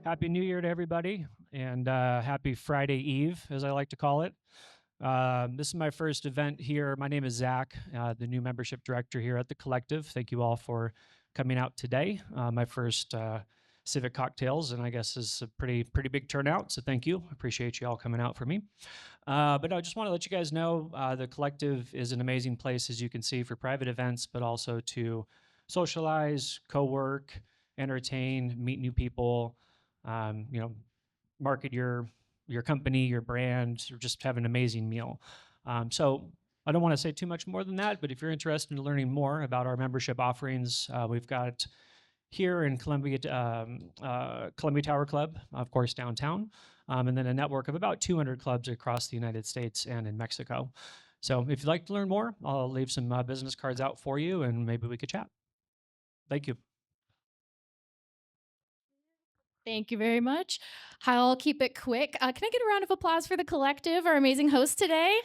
Happy New Year to everybody, and happy Friday Eve, as I like to call it. This is my first event here. My name is Zach, the new membership director here at the Collective. Thank you all for coming out today. My first civic cocktails, and I guess is a pretty big turnout. So thank you. Appreciate you all coming out for me. But I just want to let you guys know the Collective is an amazing place, as you can see, for private events, but also to socialize, co-work, entertain, meet new people. You know, market your company, your brand, or just have an amazing meal. So I don't want to say too much more than that, but if you're interested in learning more about our membership offerings, we've got here in Columbia Tower Club, of course, downtown, and then a network of about 200 clubs across the United States and in Mexico. So if you'd like to learn more, I'll leave some business cards out for you, and maybe we could chat. Thank you. Thank you very much. I'll keep it quick. Can I get a round of applause for the Collective, our amazing host today?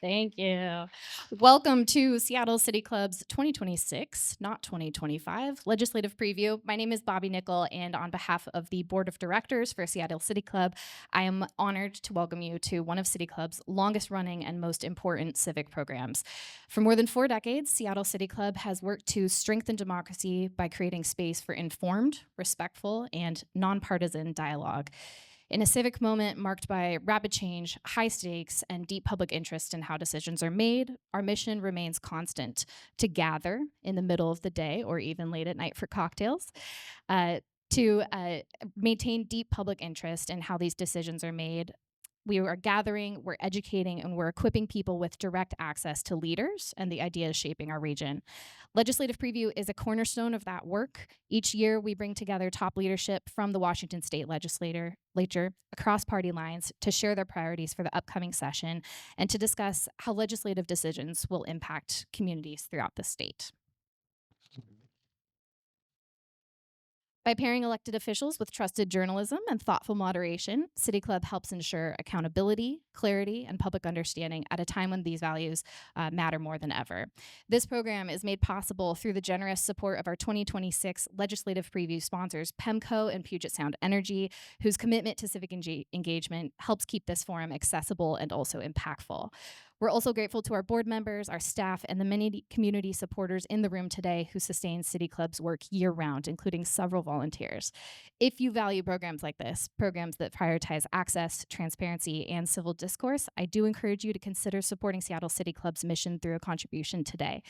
Thank you. Welcome to Seattle City Club's 2026, not 2025, legislative preview. My name is Bobby Nickel, and on behalf of the Board of Directors for Seattle City Club, I am honored to welcome you to one of City Club's longest running and most important civic programs. For more than 4 decades, Seattle City Club has worked to strengthen democracy by creating space for informed, respectful, and nonpartisan dialogue. In a civic moment marked by rapid change, high stakes, and deep public interest in how decisions are made, our mission remains constant: to gather in the middle of the day or even late at night for cocktails, to maintain deep public interest in how these decisions are made. We are gathering, we're educating, and we're equipping people with direct access to leaders and the ideas shaping our region. Legislative Preview is a cornerstone of that work. Each year, we bring together top leadership from the Washington State Legislature across party lines to share their priorities for the upcoming session and to discuss how legislative decisions will impact communities throughout the state. By pairing elected officials with trusted journalism and thoughtful moderation, City Club helps ensure accountability, clarity, and public understanding at a time when these values matter more than ever. This program is made possible through the generous support of our 2026 Legislative Preview sponsors, PEMCO and Puget Sound Energy, whose commitment to civic engagement helps keep this forum accessible and also impactful. We're also grateful to our board members, our staff, and the many community supporters in the room today who sustain City Club's work year-round, including several volunteers. If you value programs like this, programs that prioritize access, transparency, and civil discourse, I do encourage you to consider supporting Seattle City Club's mission through a contribution today.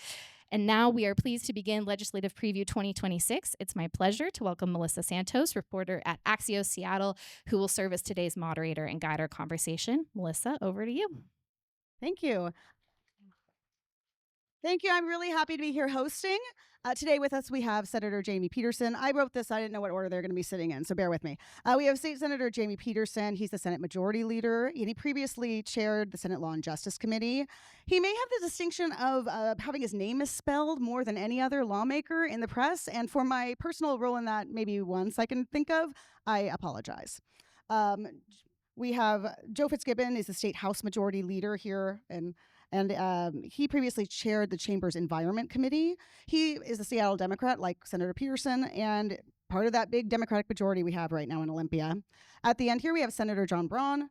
And now we are pleased to begin Legislative Preview 2026. It's my pleasure to welcome Melissa Santos, reporter at Axios Seattle, who will serve as today's moderator and guide our conversation. Melissa, over to you. Thank you. Thank you. I'm really happy to be here hosting. Today with us, we have Senator Jamie Pedersen. I wrote this. I didn't know what order they're going to be sitting in, so bear with me. We have State Senator Jamie Pedersen. He's the Senate Majority Leader, and he previously chaired the Senate Law and Justice Committee. He may have the distinction of having his name misspelled more than any other lawmaker in the press, and for my personal role in that, maybe once I can think of, I apologize. We have Joe Fitzgibbon is the State House Majority Leader here, and he previously chaired the Chamber's Environment Committee. He is a Seattle Democrat, like Senator Pedersen, and part of that big Democratic majority we have right now in Olympia. At the end here, we have Senator Braun.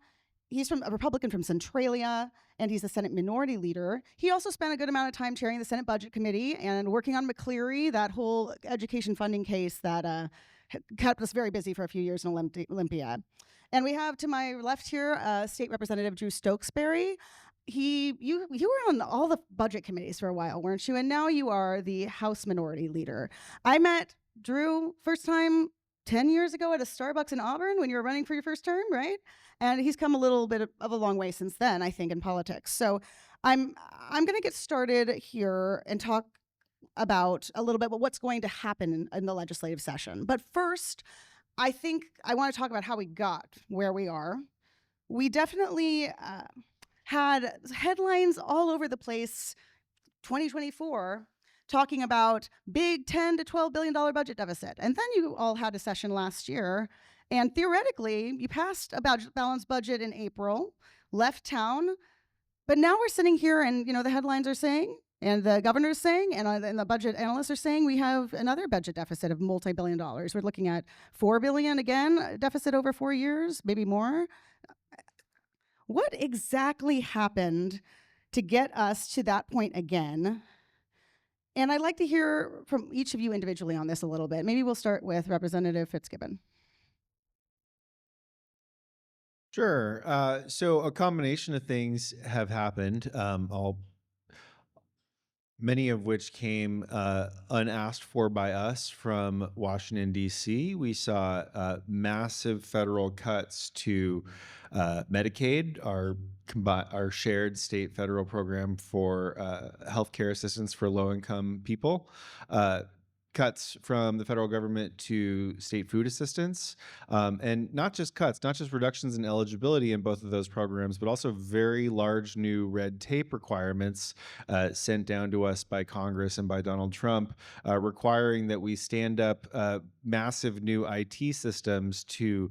He's a Republican from Centralia, and he's the Senate Minority Leader. He also spent a good amount of time chairing the Senate Budget Committee and working on McCleary, that whole education funding case that kept us very busy for a few years in Olympia. And we have to my left here, State Representative Drew Stokesbary. You were on all the budget committees for a while, weren't you? And now you are the House Minority Leader. I met Drew first time 10 years ago at a Starbucks in Auburn when you were running for your first term, right? And he's come a little bit of a long way since then, I think, in politics. So I'm going to get started here and talk about a little bit about what's going to happen in the legislative session. But first, I think I want to talk about how we got where we are. We definitely had headlines all over the place 2024 talking about big $10 to $12 billion budget deficit. And then you all had a session last year, and theoretically, you passed a balanced budget in April, left town, but now we're sitting here and the headlines are saying And the governor's saying, and the budget analysts are saying, we have another budget deficit of multi-billion dollars. We're looking at $4 billion again, deficit over 4 years, maybe more. What exactly happened to get us to that point again? And I'd like to hear from each of you individually on this a little bit. Maybe we'll start with Representative Fitzgibbon. Sure. So a combination of things have happened, many of which came unasked for by us from Washington, D.C. We saw massive federal cuts to Medicaid, our shared state federal program for healthcare assistance for low-income people. Cuts from the federal government to state food assistance, and not just cuts, not just reductions in eligibility in both of those programs, but also very large new red tape requirements sent down to us by Congress and by Donald Trump, requiring that we stand up massive new IT systems to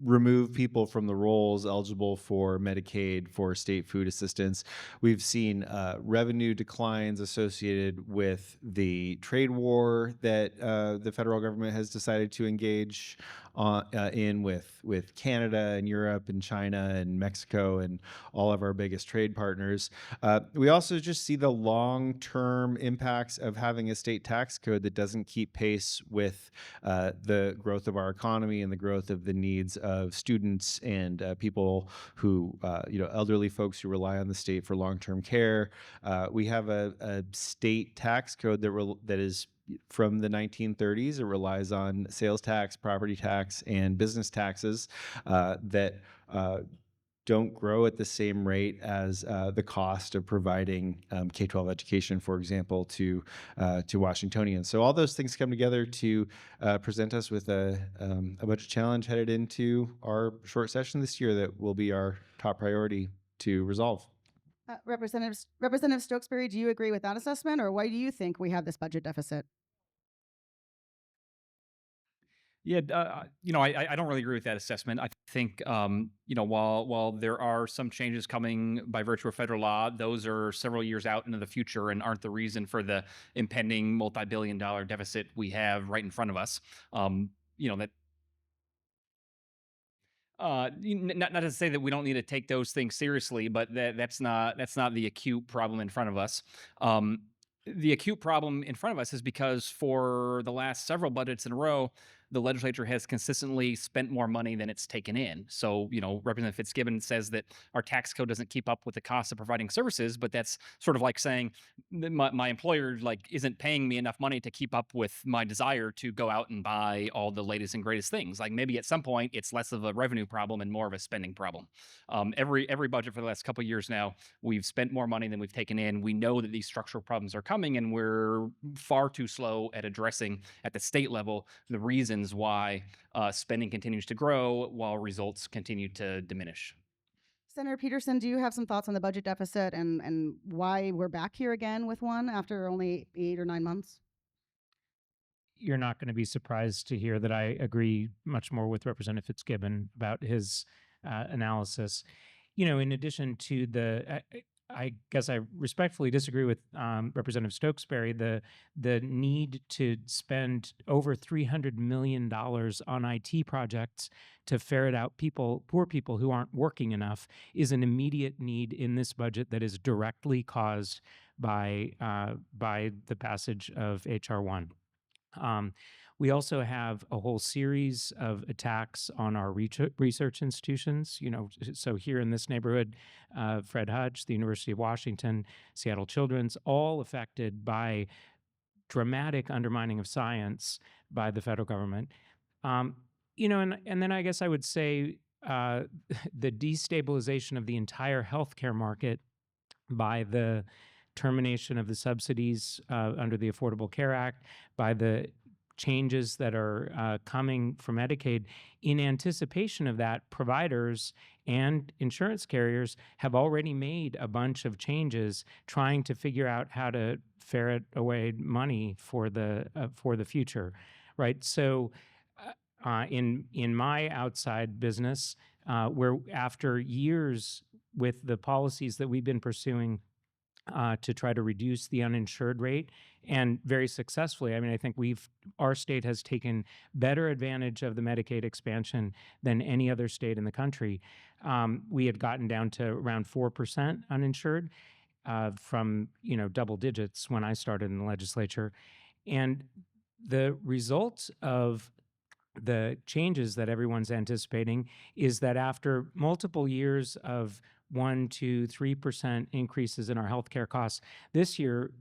remove people from the rolls eligible for Medicaid, for state food assistance. We've seen revenue declines associated with the trade war that the federal government has decided to engage in with Canada and Europe and China and Mexico and all of our biggest trade partners. We also just see the long-term impacts of having a state tax code that doesn't keep pace with the growth of our economy and the growth of the needs of students and people who, elderly folks who rely on the state for long-term care. We have a state tax code that is from the 1930s. It relies on sales tax, property tax, and business taxes that don't grow at the same rate as the cost of providing K-12 education, for example, to Washingtonians. So all those things come together to present us with a budget challenge headed into our short session this year that will be our top priority to resolve. Representative Stokesbary, do you agree with that assessment, or why do you think we have this budget deficit? Yeah, I don't really agree with that assessment. I think, while there are some changes coming by virtue of federal law, those are several years out into the future and aren't the reason for the impending multi-billion-dollar deficit we have right in front of us. That. Not to say that we don't need to take those things seriously, but that's not the acute problem in front of us. The acute problem in front of us is because for the last several budgets in a row, the legislature has consistently spent more money than it's taken in. So, Representative Fitzgibbon says that our tax code doesn't keep up with the cost of providing services, but that's sort of like saying my employer isn't paying me enough money to keep up with my desire to go out and buy all the latest and greatest things. Like maybe at some point it's less of a revenue problem and more of a spending problem. Every budget for the last couple of years now, we've spent more money than we've taken in. We know that these structural problems are coming, and we're far too slow at addressing at the state level the reasons why spending continues to grow while results continue to diminish. Senator Pedersen, do you have some thoughts on the budget deficit and why we're back here again with one after only 8 or 9 months? You're not going to be surprised to hear that I agree much more with Representative Fitzgibbon about his analysis. In addition to I guess I respectfully disagree with Representative Stokesbary. The need to spend over $300 million on IT projects to ferret out poor people who aren't working enough is an immediate need in this budget that is directly caused by the passage of H.R. 1. We also have a whole series of attacks on our research institutions. So here in this neighborhood, Fred Hutch, the University of Washington, Seattle Children's, all affected by dramatic undermining of science by the federal government. And then I guess I would say the destabilization of the entire healthcare market by the termination of the subsidies under the Affordable Care Act, by the changes that are coming from Medicaid. In anticipation of that, providers and insurance carriers have already made a bunch of changes trying to figure out how to ferret away money for the future, right? So in my outside business, where after years with the policies that we've been pursuing to try to reduce the uninsured rate, and very successfully. I mean, I think our state has taken better advantage of the Medicaid expansion than any other state in the country. We had gotten down to around 4% uninsured from double digits when I started in the legislature, and the result of the changes that everyone's anticipating is that after multiple years of 1, 2, 3% increases in our healthcare costs, this year,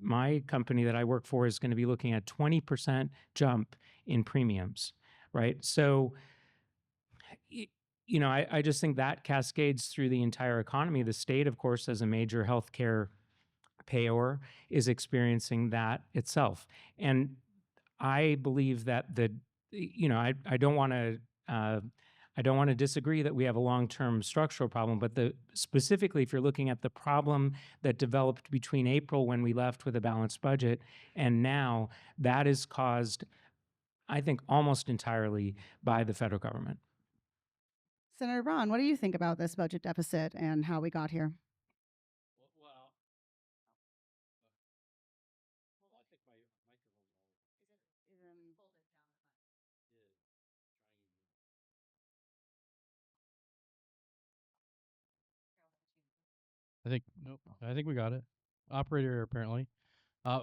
my company that I work for is going to be looking at 20% jump in premiums, right? So, I just think that cascades through the entire economy. The state, of course, as a major healthcare payer, is experiencing that itself. And I believe that I don't want to disagree that we have a long-term structural problem, but specifically, if you're looking at the problem that developed between April when we left with a balanced budget and now, that is caused, I think, almost entirely by the federal government. Senator Braun, what do you think about this budget deficit and how we got here? I think we got it. Operator, apparently.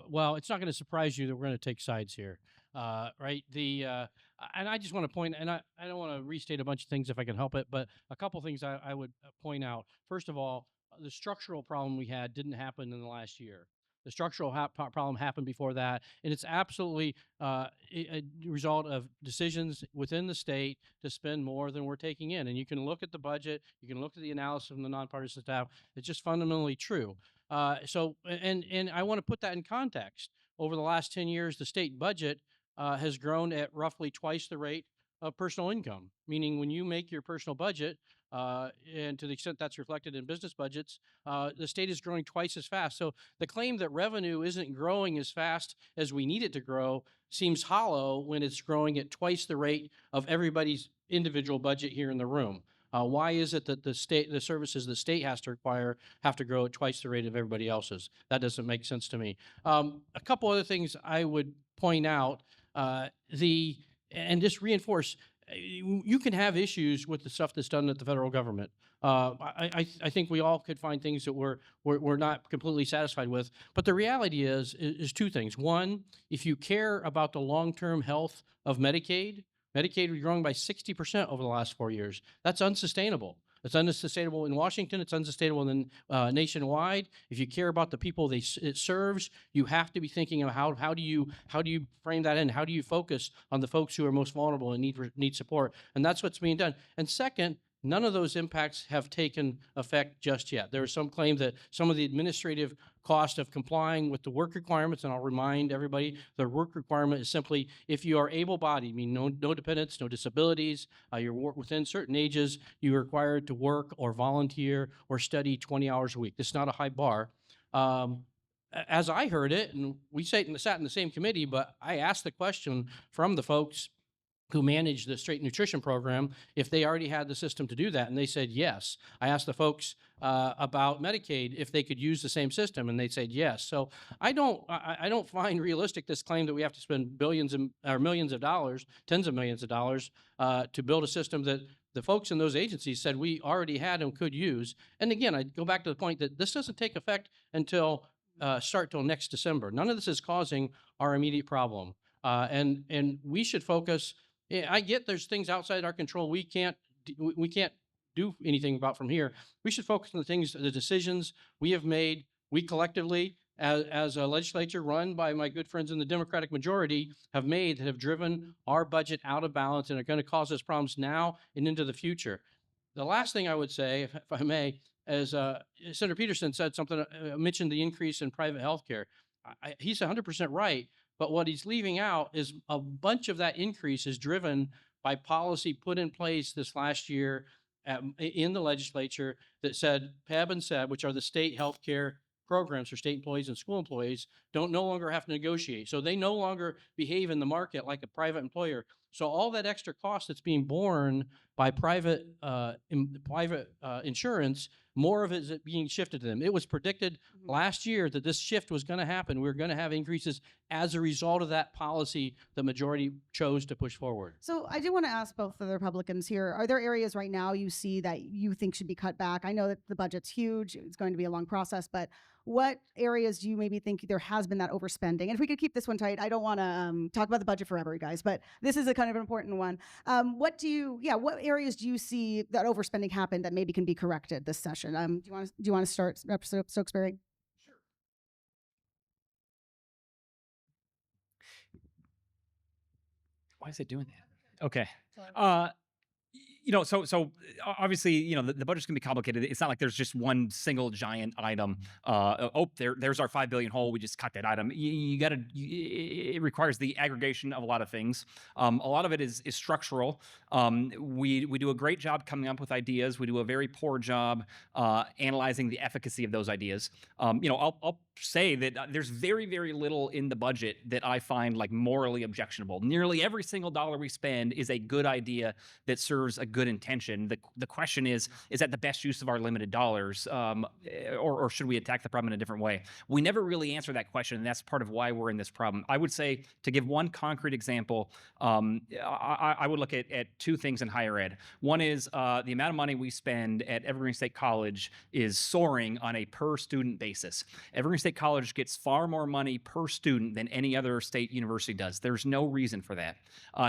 Well, it's not going to surprise you that we're going to take sides here, right? And I just want to point, and I don't want to restate a bunch of things if I can help it, but a couple things I would point out. First of all, the structural problem we had didn't happen in the last year. The structural problem happened before that, and it's absolutely a result of decisions within the state to spend more than we're taking in. And you can look at the budget, you can look at the analysis from the nonpartisan staff. It's just fundamentally true. And I want to put that in context. Over the last 10 years, the state budget has grown at roughly twice the rate of personal income, meaning when you make your personal budget, and to the extent that's reflected in business budgets, the state is growing twice as fast. So the claim that revenue isn't growing as fast as we need it to grow seems hollow when it's growing at twice the rate of everybody's individual budget here in the room. Why is it that the services the state has to require have to grow at twice the rate of everybody else's? That doesn't make sense to me. A couple other things I would point out, and just reinforce, you can have issues with the stuff that's done at the federal government. I think we all could find things that we're not completely satisfied with. But the reality is two things. One, if you care about the long-term health of Medicaid is growing by 60% over the last 4 years. That's unsustainable. It's unsustainable in Washington. It's unsustainable nationwide. If you care about the people it serves, you have to be thinking of how do you frame that in? How do you focus on the folks who are most vulnerable and need support? And that's what's being done. And second, none of those impacts have taken effect just yet. There is some claim that some of the administrative cost of complying with the work requirements, and I'll remind everybody, the work requirement is simply if you are able-bodied, meaning no dependents, no disabilities, you're within certain ages, you're required to work or volunteer or study 20 hours a week. This is not a high bar. As I heard it, and we sat in the same committee, but I asked the question from the folks who manage the Straight Nutrition Program if they already had the system to do that, and they said yes. I asked the folks about Medicaid if they could use the same system, and they said yes. So I don't find realistic this claim that we have to spend billions or millions of dollars, tens of millions of dollars, to build a system that the folks in those agencies said we already had and could use. And again, I go back to the point that this doesn't take effect until next December. None of this is causing our immediate problem, and we should focus. I get there's things outside our control we can't do anything about from here. We should focus on the decisions we have made, we collectively, as a legislature run by my good friends in the Democratic majority, have made that have driven our budget out of balance and are going to cause us problems now and into the future. The last thing I would say, if I may, is Senator Pedersen said something, mentioned the increase in private health care. He's 100% right. But what he's leaving out is a bunch of that increase is driven by policy put in place this last year in the legislature that said PEB and SEB, which are the state health care programs for state employees and school employees, no longer have to negotiate. So they no longer behave in the market like a private employer. So all that extra cost that's being borne by private insurance, more of it is being shifted to them. It was predicted last year that this shift was going to happen. We were going to have increases as a result of that policy the majority chose to push forward. So I do want to ask both of the Republicans here, are there areas right now you see that you think should be cut back? I know that the budget's huge. It's going to be a long process, but what areas do you maybe think there has been that overspending? And if we could keep this one tight, I don't want to talk about the budget forever, you guys, but this is a kind of an important one. What areas do you see that overspending happened that maybe can be corrected this session? Do you want to start, Rep. Stokesbary? Why is it doing that? Okay. So obviously, the budget's gonna be complicated. It's not like there's just one single giant item. There's our $5 billion hole. We just cut that item. It requires the aggregation of a lot of things. A lot of it is structural. We do a great job coming up with ideas. We do a very poor job analyzing the efficacy of those ideas. I'll say that there's very, very little in the budget that I find like morally objectionable. Nearly every single dollar we spend is a good idea that serves a good intention. The question is that the best use of our limited dollars, or should we attack the problem in a different way? We never really answer that question, and that's part of why we're in this problem. I would say, to give one concrete example, I would look at two things in higher ed. One is the amount of money we spend at Evergreen State College is soaring on a per student basis. Evergreen State College gets far more money per student than any other state university does. There's no reason for that.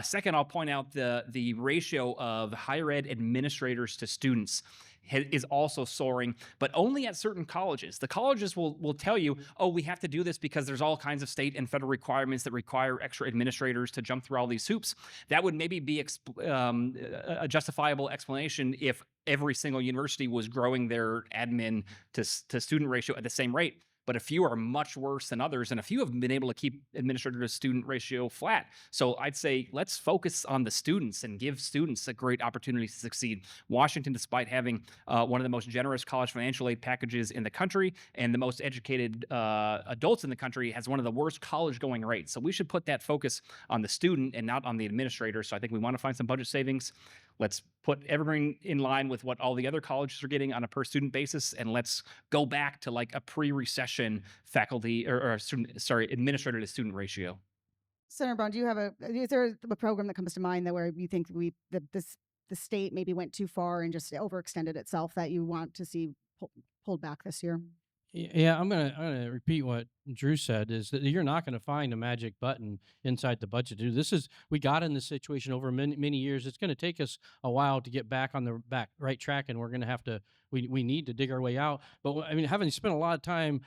Second, I'll point out the ratio of higher ed administrators to students is also soaring, but only at certain colleges. The colleges will tell you, oh, we have to do this because there's all kinds of state and federal requirements that require extra administrators to jump through all these hoops. That would maybe be a justifiable explanation if every single university was growing their admin to student ratio at the same rate. But a few are much worse than others, and a few have been able to keep administrator to student ratio flat. So I'd say let's focus on the students and give students a great opportunity to succeed. Washington, despite having one of the most generous college financial aid packages in the country and the most educated adults in the country, has one of the worst college going rates. So we should put that focus on the student and not on the administrator. So I think we want to find some budget savings. Let's put Evergreen in line with what all the other colleges are getting on a per student basis, and let's go back to like a pre-recession faculty administrator to student ratio. Senator Braun, is there a program that comes to mind that where you think the state maybe went too far and just overextended itself that you want to see pulled back this year? Yeah, I'm gonna repeat what Drew said, is that you're not gonna find a magic button inside the budget. We got in this situation over many years. It's gonna take us a while to get back on the right track, and we're gonna have to we need to dig our way out. But I mean, having spent a lot of time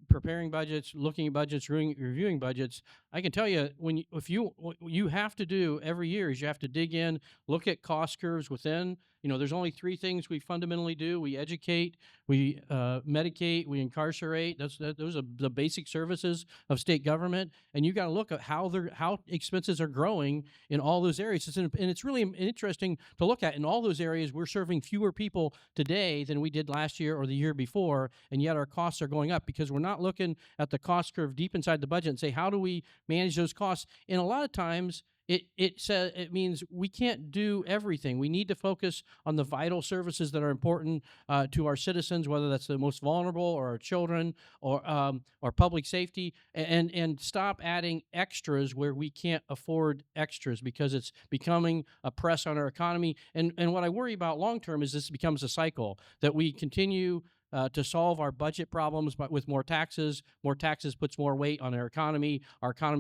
preparing budgets, looking at budgets, reviewing budgets, I can tell you what you have to do every year is you have to dig in, look at cost curves within. There's only three things we fundamentally do: we educate, we medicate, we incarcerate. Those are the basic services of state government, and you got to look at how expenses are growing in all those areas. And it's really interesting to look at. In all those areas, we're serving fewer people today than we did last year or the year before, and yet our costs are going up because we're not looking at the cost curve deep inside the budget and say, how do we manage those costs? And a lot of times it means we can't do everything. We need to focus on the vital services that are important to our citizens, whether that's the most vulnerable or our children or public safety, and stop adding extras where we can't afford extras because it's becoming a press on our economy. And what I worry about long term is this becomes a cycle that we continue to solve our budget problems, but with more taxes. More taxes puts more weight on our economy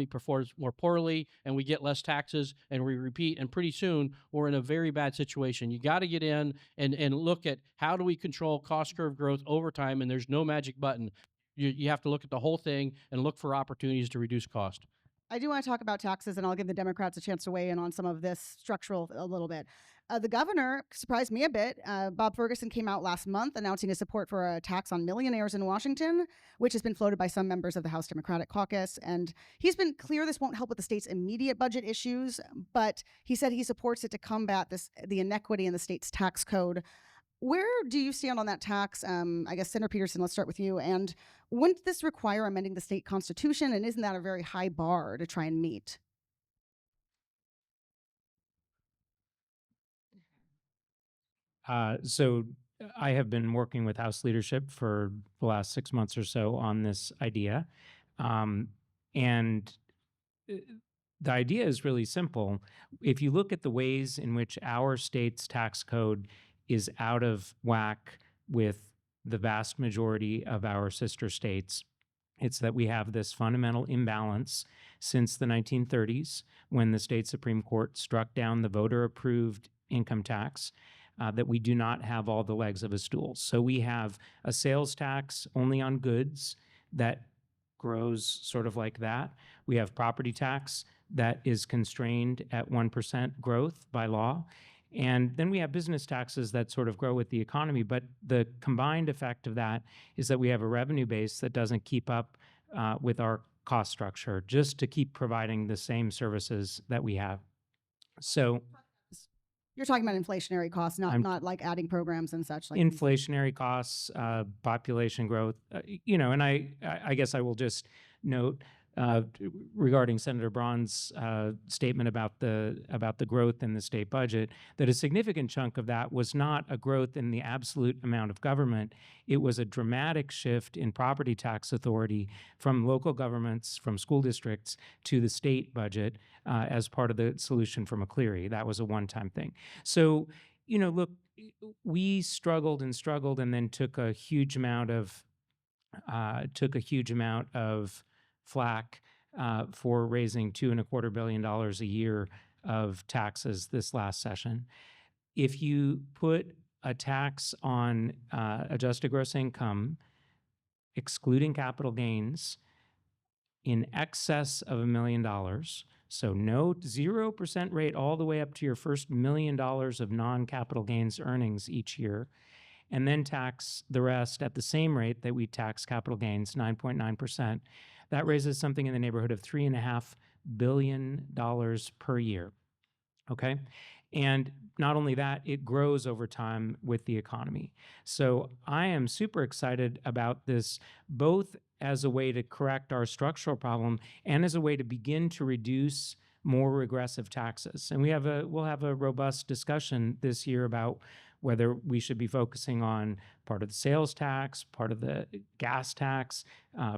performs more poorly, and we get less taxes, and we repeat, and pretty soon we're in a very bad situation. You got to get in and look at how do we control cost curve growth over time, and there's no magic button. You have to look at the whole thing and look for opportunities to reduce cost. I do want to talk about taxes, and I'll give the Democrats a chance to weigh in on some of this structural a little bit. The governor surprised me a bit. Bob Ferguson came out last month announcing his support for a tax on millionaires in Washington, which has been floated by some members of the House Democratic Caucus. And he's been clear this won't help with the state's immediate budget issues, but he said he supports it to combat the inequity in the state's tax code. Where do you stand on that tax? I guess, Senator Pedersen, let's start with you. And wouldn't this require amending the state constitution? And isn't that a very high bar to try and meet? So I have been working with House leadership for the last 6 months or so on this idea. And the idea is really simple. If you look at the ways in which our state's tax code is out of whack with the vast majority of our sister states, it's that we have this fundamental imbalance since the 1930s when the state Supreme Court struck down the voter approved income tax. That we do not have all the legs of a stool. So we have a sales tax only on goods that grows sort of like that. We have property tax that is constrained at 1% growth by law. And then we have business taxes that sort of grow with the economy. But the combined effect of that is that we have a revenue base that doesn't keep up with our cost structure just to keep providing the same services that we have. So You're talking about inflationary costs, I'm- not like adding programs and such. Like inflationary costs, population growth, and I guess I will just note regarding Senator Braun's statement about the growth in the state budget, that a significant chunk of that was not a growth in the absolute amount of government. It was a dramatic shift in property tax authority from local governments, from school districts to the state budget as part of the solution for McCleary. That was a one-time thing. So, look, we struggled and then took a huge amount of flack for raising $2.25 billion a year of taxes this last session. If you put a tax on adjusted gross income, excluding capital gains, in excess of $1 million, so no 0% rate all the way up to your first $1 million of non-capital gains earnings each year, and then tax the rest at the same rate that we tax capital gains, 9.9%, that raises something in the neighborhood of $3.5 billion per year. Okay? And not only that, it grows over time with the economy. So I am super excited about this, both as a way to correct our structural problem and as a way to begin to reduce more regressive taxes. And we'll have a robust discussion this year about whether we should be focusing on part of the sales tax, part of the gas tax,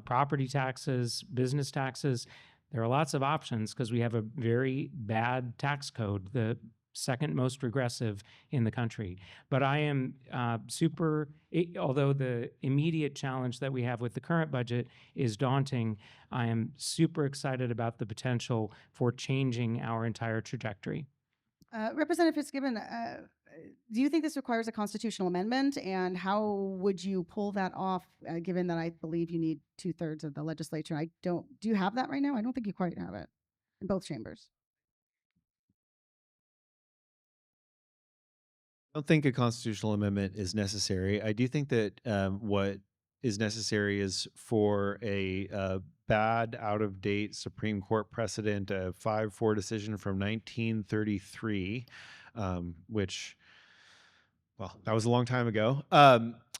property taxes, business taxes. There are lots of options because we have a very bad tax code, the second most regressive in the country. But I am although the immediate challenge that we have with the current budget is daunting, I am super excited about the potential for changing our entire trajectory. Representative Fitzgibbon, do you think this requires a constitutional amendment, and how would you pull that off, given that I believe you need 2/3 of the legislature? Do you have that right now? I don't think you quite have it in both chambers. I don't think a constitutional amendment is necessary. I do think that what is necessary is for a bad, out-of-date Supreme Court precedent, a 5-4 decision from 1933, which, well, that was a long time ago,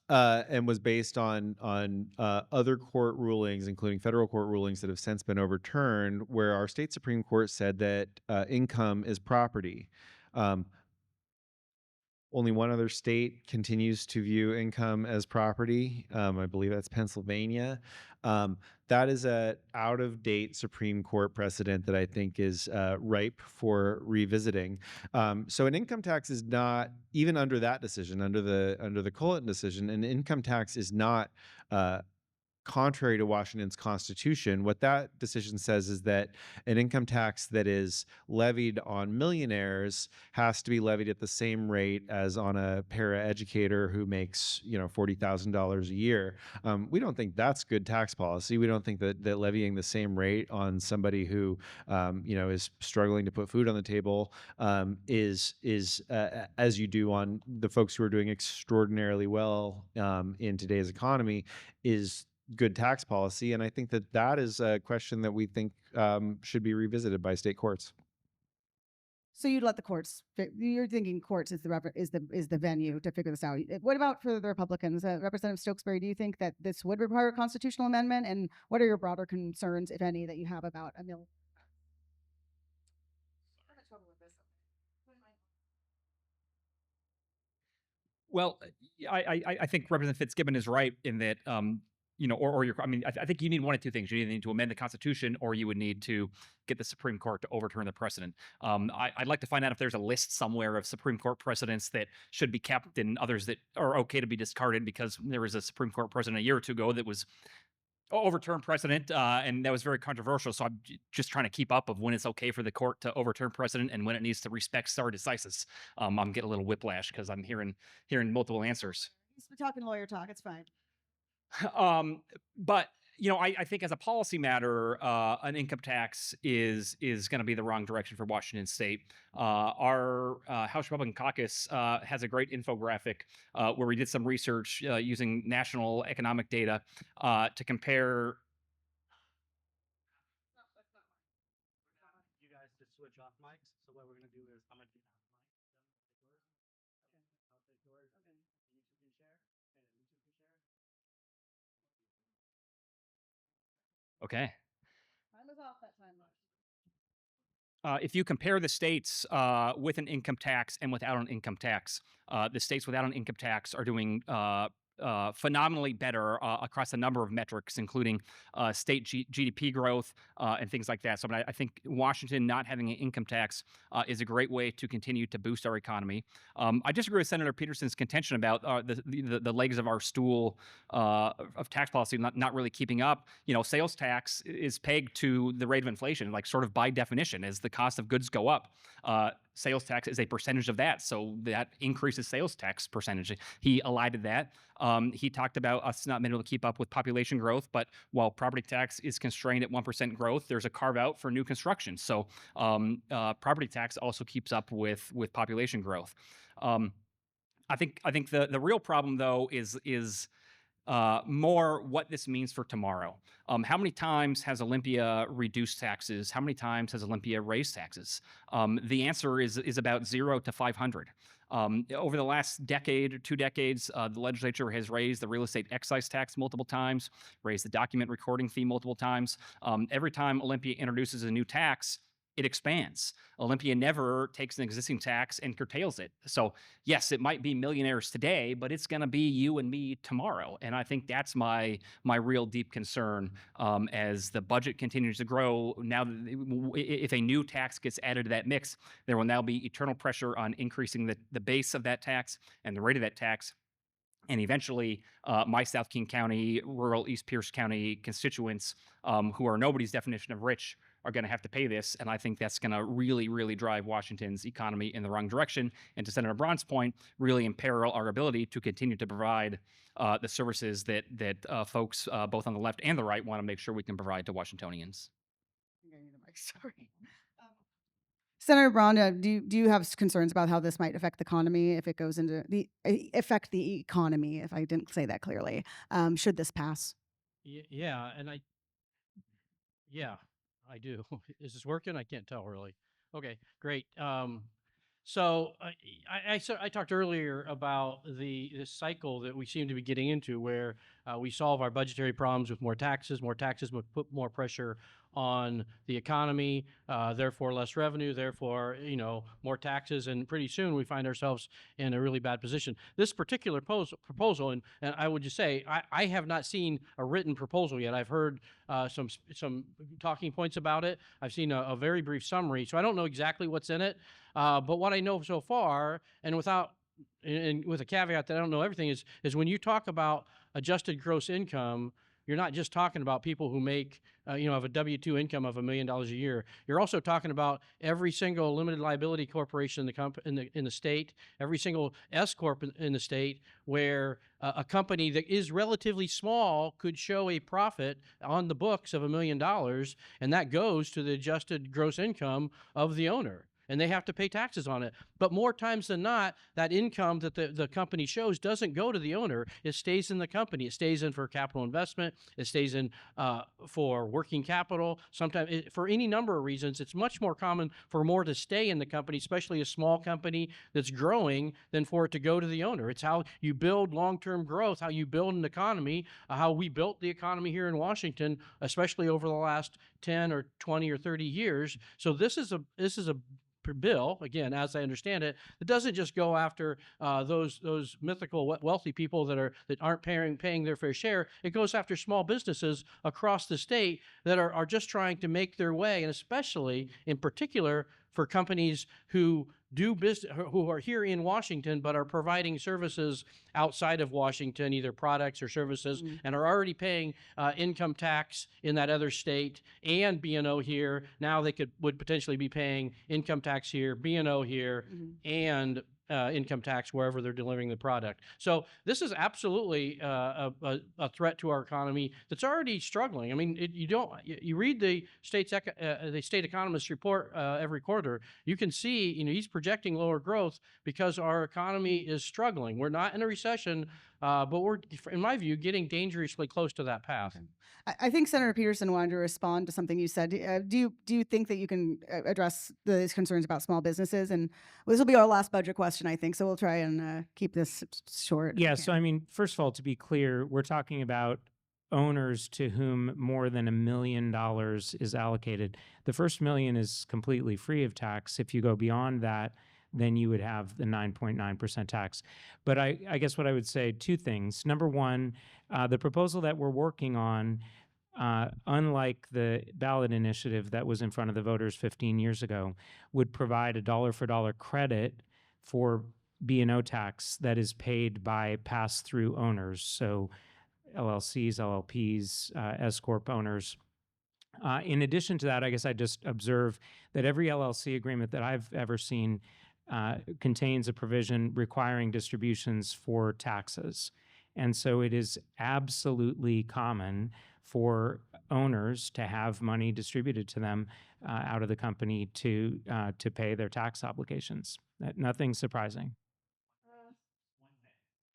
and was based on other court rulings, including federal court rulings that have since been overturned, where our state Supreme Court said that income is property. Only one other state continues to view income as property. I believe that's Pennsylvania. That is a out-of-date Supreme Court precedent that I think is ripe for revisiting. So an income tax is not, even under that decision, under the Cullen decision, an income tax is not contrary to Washington's Constitution. What that decision says is that an income tax that is levied on millionaires has to be levied at the same rate as on a paraeducator who makes, $40,000 a year. We don't think that's good tax policy. We don't think that levying the same rate on somebody who, is struggling to put food on the table is as you do on the folks who are doing extraordinarily well in today's economy, is good tax policy. And I think that is a question that we think should be revisited by state courts. So you'd let the courts? You're thinking courts is the venue to figure this out. What about for the Republicans, Representative Stokesbary? Do you think that this would require a constitutional amendment? And what are your broader concerns, if any, that you have about a mill? Well, I think Representative Fitzgibbon is right in that, or you're, I mean, I think you need one of two things. You either need to amend the Constitution or you would need to get the Supreme Court to overturn the precedent. I'd like to find out if there's a list somewhere of Supreme Court precedents that should be kept and others that are okay to be discarded, because there was a Supreme Court precedent a year or two ago that was overturn precedent, and that was very controversial. So I'm just trying to keep up of when it's okay for the court to overturn precedent and when it needs to respect stare decisis. I'm getting a little whiplash because I'm hearing multiple answers. He's talking lawyer talk. It's fine. But I think as a policy matter, an income tax is going to be the wrong direction for Washington State. Our House Republican Caucus has a great infographic where we did some research using national economic data to compare. You guys to switch off mics. So what we're going to do is I'm going to do that mic. I'll take yours. Okay. You two can share. And you two can share. Okay. Mine was off that time. If you compare the states with an income tax and without an income tax, the states without an income tax are doing phenomenally better across a number of metrics, including state GDP growth and things like that. So I think Washington not having an income tax is a great way to continue to boost our economy. I disagree with Senator Pedersen's contention about the legs of our stool of tax policy not really keeping up. Sales tax is pegged to the rate of inflation, like sort of by definition. As the cost of goods go up, sales tax is a percentage of that, so that increases sales tax percentage. He elided that. He talked about us not being able to keep up with population growth, but while property tax is constrained at 1% growth, there's a carve out for new construction. So property tax also keeps up with population growth. I think the real problem though is more what this means for tomorrow. How many times has Olympia reduced taxes? How many times has Olympia raised taxes? The answer is about 0 to 500. Over the last decade or 2 decades, the legislature has raised the real estate excise tax multiple times, raised the document recording fee multiple times. Every time Olympia introduces a new tax, it expands. Olympia never takes an existing tax and curtails it. So yes, it might be millionaires today, but it's going to be you and me tomorrow. And I think that's my real deep concern as the budget continues to grow. Now, if a new tax gets added to that mix, there will now be eternal pressure on increasing the base of that tax and the rate of that tax. And eventually, my South King County, rural East Pierce County constituents, who are nobody's definition of rich, are going to have to pay this. And I think that's going to really, really drive Washington's economy in the wrong direction. And to Senator Braun's point, really imperil our ability to continue to provide the services that folks both on the left and the right want to make sure we can provide to Washingtonians. Sorry. Senator Braun, do you have concerns about how this might affect the economy if it goes into the economy? If I didn't say that clearly, should this pass? Yeah, and I do. Is this working? I can't tell really. Okay, great. So I talked earlier about this cycle that we seem to be getting into, where we solve our budgetary problems with more taxes. More taxes would put more pressure on the economy, therefore less revenue, therefore more taxes, and pretty soon we find ourselves in a really bad position. This particular proposal, and I would just say I have not seen a written proposal yet. I've heard some talking points about it. I've seen a very brief summary, so I don't know exactly what's in it. But what I know so far, and with a caveat that I don't know everything, is when you talk about adjusted gross income, you're not just talking about people who make, have a W-2 income of $1 million a year. You're also talking about every single limited liability corporation in the state, every single S corp in the state, where a company that is relatively small could show a profit on the books of $1 million, and that goes to the adjusted gross income of the owner. And they have to pay taxes on it. But more times than not, that income that the company shows doesn't go to the owner. It stays in the company. It stays in for capital investment. It stays in for working capital. Sometimes, for any number of reasons, it's much more common for more to stay in the company, especially a small company that's growing, than for it to go to the owner. It's how you build long-term growth, how you build an economy, how we built the economy here in Washington, especially over the last 10 or 20 or 30 years. So this is a bill, again, as I understand it, that doesn't just go after those mythical wealthy people that aren't paying their fair share. It goes after small businesses across the state that are just trying to make their way, and especially in particular for companies who do business, who are here in Washington but are providing services outside of Washington, either products or services, and are already paying income tax in that other state and B&O here. Now they would potentially be paying income tax here, B&O here, and income tax wherever they're delivering the product. So this is absolutely a threat to our economy that's already struggling. I mean, you read the state economist report every quarter. You can see, he's projecting lower growth because our economy is struggling. We're not in a recession, but we're, in my view, getting dangerously close to that path. I think Senator Pedersen wanted to respond to something you said. Do you think that you can address these concerns about small businesses? And this will be our last budget question, I think. So we'll try and keep this short. Yeah. So, I mean, first of all, to be clear, we're talking about owners to whom more than $1 million is allocated. The first $1 million is completely free of tax. If you go beyond that, then you would have the 9.9% tax. But I guess what I would say, two things. Number one, the proposal that we're working on, unlike the ballot initiative that was in front of the voters 15 years ago, would provide a dollar for dollar credit for B&O tax that is paid by pass-through owners. So LLCs, LLPs, S-Corp owners. In addition to that, I guess I just observe that every LLC agreement that I've ever seen contains a provision requiring distributions for taxes. And so it is absolutely common for owners to have money distributed to them out of the company to pay their tax obligations. Nothing surprising.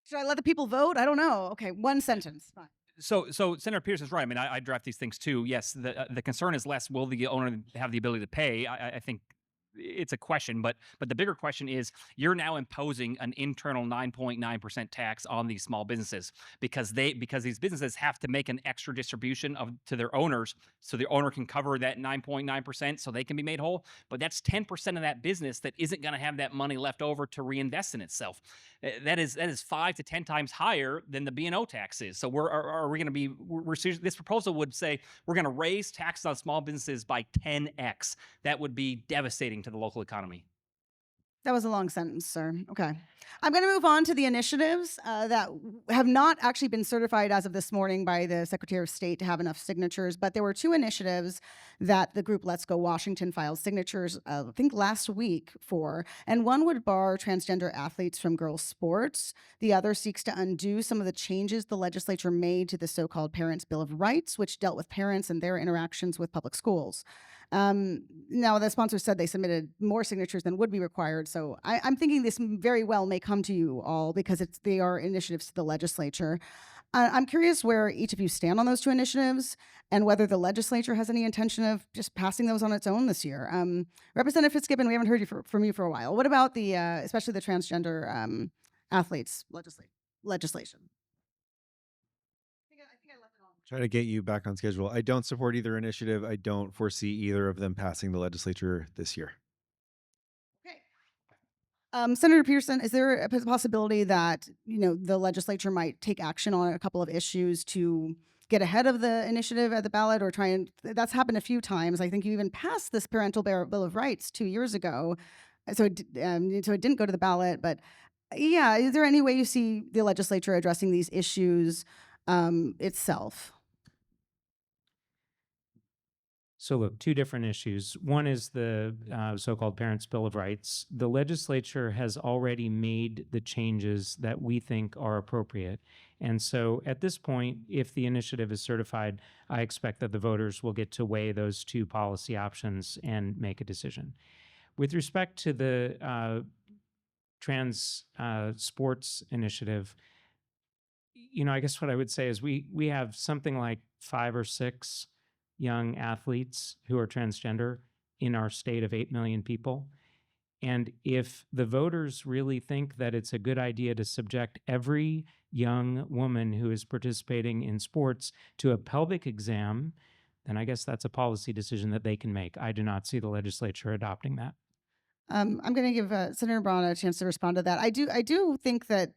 Should I let the people vote? I don't know. Okay, one sentence. Fine. So Senator Pedersen's right. I mean, I draft these things too. Yes, the concern is less, will the owner have the ability to pay? I think it's a question, but the bigger question is, you're now imposing an internal 9.9% tax on these small businesses because these businesses have to make an extra distribution to their owners, so the owner can cover that 9.9%, so they can be made whole. But that's 10% of that business that isn't going to have that money left over to reinvest in itself. That is 5 to 10 times higher than the B&O tax is. So are we going to be? This proposal would say we're going to raise taxes on small businesses by 10x. That would be devastating to the local economy. That was a long sentence, sir. Okay. I'm going to move on to the initiatives that have not actually been certified as of this morning by the Secretary of State to have enough signatures, but there were two initiatives that the group Let's Go Washington filed signatures, I think last week for, and one would bar transgender athletes from girls' sports. The other seeks to undo some of the changes the legislature made to the so-called Parents' Bill of Rights, which dealt with parents and their interactions with public schools. Now, the sponsor said they submitted more signatures than would be required, so I'm thinking this very well may come to you all because they are initiatives to the legislature. I'm curious where each of you stand on those two initiatives and whether the legislature has any intention of just passing those on its own this year. Representative Fitzgibbon, we haven't heard from you for a while. What about the, especially the transgender athletes legislation? Try to get you back on schedule. I don't support either initiative. I don't foresee either of them passing the legislature this year. Okay. Senator Pedersen, is there a possibility that the legislature might take action on a couple of issues to get ahead of the initiative at the ballot, or try and? That's happened a few times. I think you even passed this Parental Bill of Rights 2 years ago, so it didn't go to the ballot. But yeah, is there any way you see the legislature addressing these issues itself? So look, two different issues. One is the so-called Parents' Bill of Rights. The legislature has already made the changes that we think are appropriate. And so at this point, if the initiative is certified, I expect that the voters will get to weigh those two policy options and make a decision. With respect to the trans sports initiative, I guess what I would say is we have something like 5 or 6 young athletes who are transgender in our state of 8 million people. And if the voters really think that it's a good idea to subject every young woman who is participating in sports to a pelvic exam, then I guess that's a policy decision that they can make. I do not see the legislature adopting that. I'm going to give Senator Braun a chance to respond to that. I do think that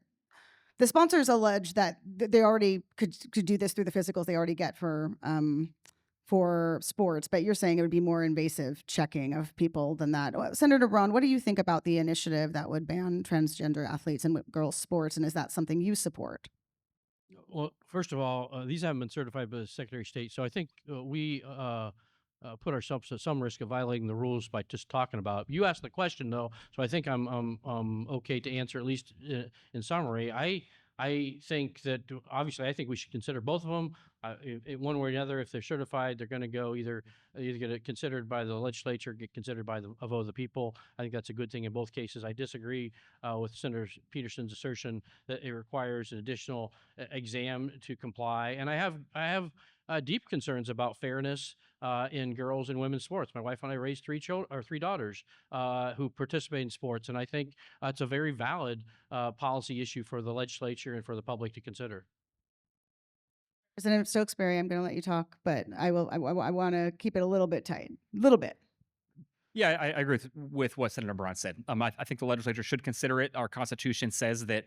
the sponsors allege that they already could do this through the physicals they already get for sports, but you're saying it would be more invasive checking of people than that. Senator Braun, what do you think about the initiative that would ban transgender athletes in girls' sports, and is that something you support? Well, first of all, these haven't been certified by the Secretary of State, so I think we put ourselves at some risk of violating the rules by just talking about it. You asked the question though, so I think I'm okay to answer at least in summary. I think that obviously I think we should consider both of them. One way or another, if they're certified, they're going to go either get considered by the legislature, get considered by the vote of the people. I think that's a good thing in both cases. I disagree with Senator Pedersen's assertion that it requires an additional exam to comply. And I have deep concerns about fairness in girls and women's sports. My wife and I raised three daughters who participate in sports, and I think it's a very valid policy issue for the legislature and for the public to consider. Representative Stokesbary, I'm going to let you talk, but I want to keep it a little bit tight, a little bit. Yeah, I agree with what Senator Braun said. I think the legislature should consider it. Our Constitution says that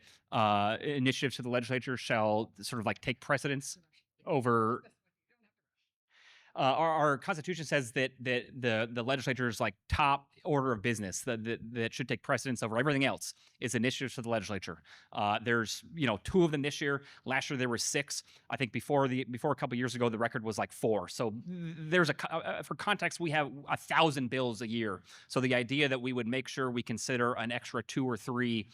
initiatives to the legislature shall sort of like take precedence over. Our Constitution says that the legislature's like top order of business that should take precedence over everything else is initiatives to the legislature. There's 2 of them this year. Last year there were 6. I think before a couple years ago the record was like 4. So there's for context, we have 1,000 bills a year. So the idea that we would make sure we consider an extra 2 or 3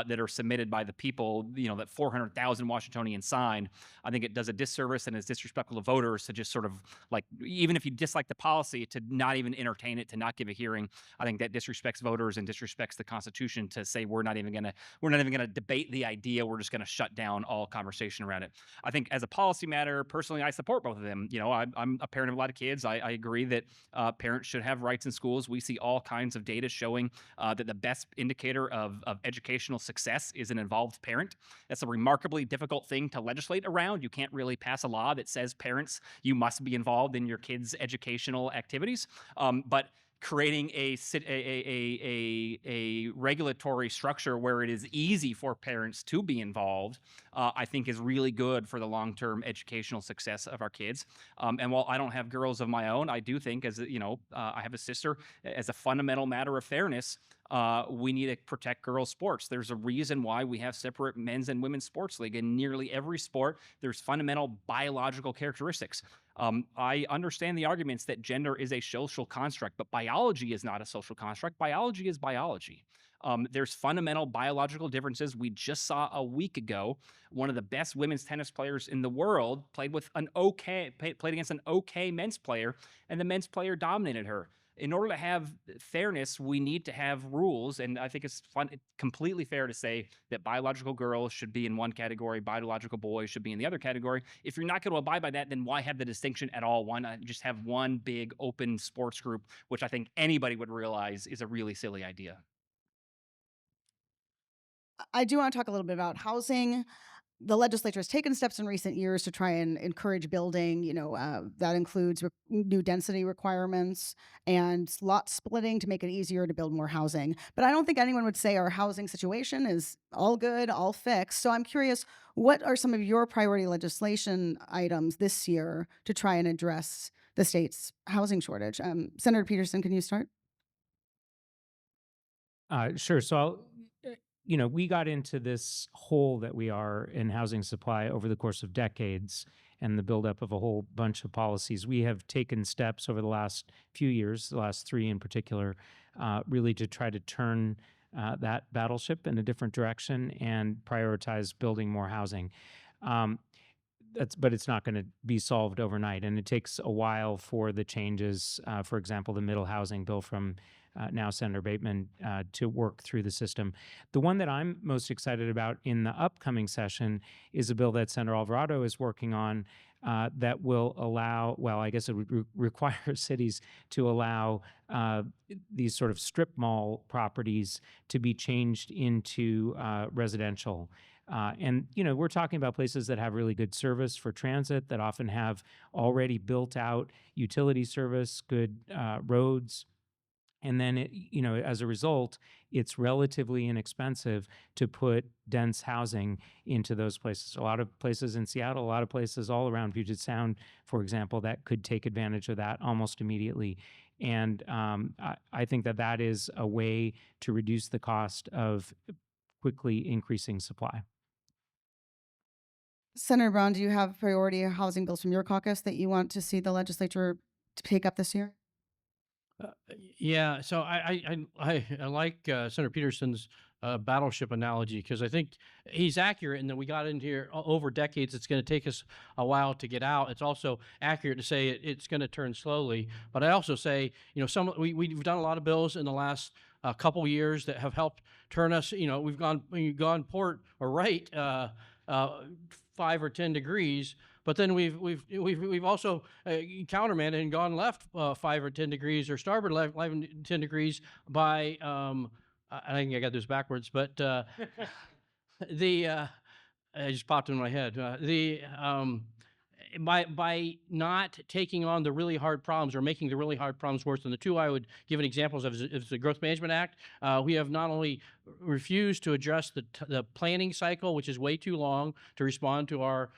that are submitted by the people, that 400,000 Washingtonians signed, I think it does a disservice and is disrespectful to voters to just sort of like, even if you dislike the policy, to not even entertain it, to not give a hearing. I think that disrespects voters and disrespects the Constitution to say we're not even gonna debate the idea. We're just gonna shut down all conversation around it. I think as a policy matter, personally, I support both of them. I'm a parent of a lot of kids. I agree that parents should have rights in schools. We see all kinds of data showing that the best indicator of educational success is an involved parent. That's a remarkably difficult thing to legislate around. You can't really pass a law that says parents, you must be involved in your kids' educational activities. But creating a regulatory structure where it is easy for parents to be involved, I think is really good for the long-term educational success of our kids. And while I don't have girls of my own, I do think, as I have a sister, as a fundamental matter of fairness, we need to protect girls' sports. There's a reason why we have separate men's and women's sports league. In nearly every sport, there's fundamental biological characteristics. I understand the arguments that gender is a social construct, but biology is not a social construct. Biology is biology. There's fundamental biological differences. We just saw a week ago one of the best women's tennis players in the world played against an okay men's player, and the men's player dominated her. In order to have fairness, we need to have rules, and I think it's completely fair to say that biological girls should be in one category, biological boys should be in the other category. If you're not going to abide by that, then why have the distinction at all? Why not just have one big open sports group, which I think anybody would realize is a really silly idea. I do want to talk a little bit about housing. The legislature has taken steps in recent years to try and encourage building. That includes new density requirements and lot splitting to make it easier to build more housing. But I don't think anyone would say our housing situation is all good, all fixed. So I'm curious, what are some of your priority legislation items this year to try and address the state's housing shortage? Senator Pedersen, can you start? Sure. So we got into this hole that we are in housing supply over the course of decades and the buildup of a whole bunch of policies. We have taken steps over the last few years, the last 3 in particular, really to try to turn that battleship in a different direction and prioritize building more housing. But it's not going to be solved overnight, and it takes a while for the changes, for example, the middle housing bill from now Senator Bateman, to work through the system. The one that I'm most excited about in the upcoming session is a bill that Senator Alvarado is working on that will allow, well, I guess it would require cities to allow these sort of strip mall properties to be changed into residential. And we're talking about places that have really good service for transit, that often have already built out utility service, good roads, And then, as a result, it's relatively inexpensive to put dense housing into those places. A lot of places in Seattle, a lot of places all around Puget Sound, for example, that could take advantage of that almost immediately. And I think that is a way to reduce the cost of quickly increasing supply. Senator Braun, do you have priority housing bills from your caucus that you want to see the legislature take up this year? Yeah, so I like Senator Pedersen's battleship analogy, because I think he's accurate in that we got into here over decades. It's going to take us a while to get out. It's also accurate to say it's going to turn slowly. But I also say, we've done a lot of bills in the last couple years that have helped turn us. We've gone port or right 5 or 10 degrees. But then we've also countermanded and gone left 5 or 10 degrees, or starboard left 10 degrees by I think I got this backwards, but it just popped in my head. By not taking on the really hard problems, or making the really hard problems worse. And the two I would give an examples of is the Growth Management Act. We have not only refused to address the planning cycle, which is way too long to respond to our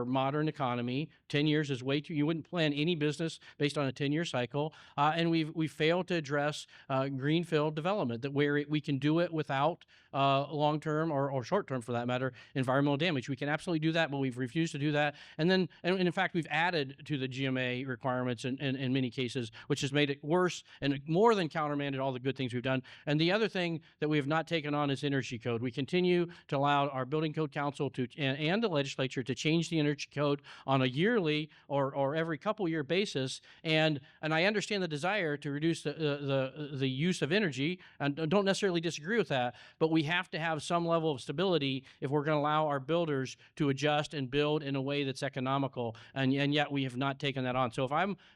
modern economy. 10 years is way too. You wouldn't plan any business based on a 10-year cycle. And we've failed to address greenfield development, where we can do it without long-term or short-term, for that matter, environmental damage. We can absolutely do that, but we've refused to do that. And in fact, we've added to the GMA requirements in many cases, which has made it worse and more than countermanded all the good things we've done. And the other thing that we have not taken on is energy code. We continue to allow our Building Code Council and the legislature to change the energy code on a yearly or every couple year basis. And I understand the desire to reduce the use of energy, and don't necessarily disagree with that, but we have to have some level of stability if we're going to allow our builders to adjust and build in a way that's economical. And yet we have not taken that on. So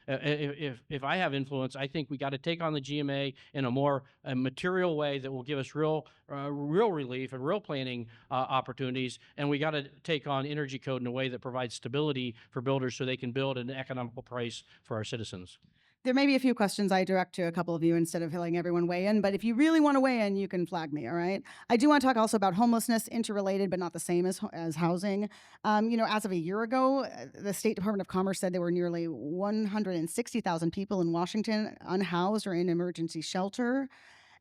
if I have influence, I think we got to take on the GMA in a more material way that will give us real relief and real planning opportunities. And we got to take on energy code in a way that provides stability for builders so they can build at an economical price for our citizens. There may be a few questions I direct to a couple of you instead of letting everyone weigh in, but if you really want to weigh in, you can flag me, all right? I do want to talk also about homelessness, interrelated but not the same as housing. As of a year ago, the State Department of Commerce said there were nearly 160,000 people in Washington unhoused or in emergency shelter.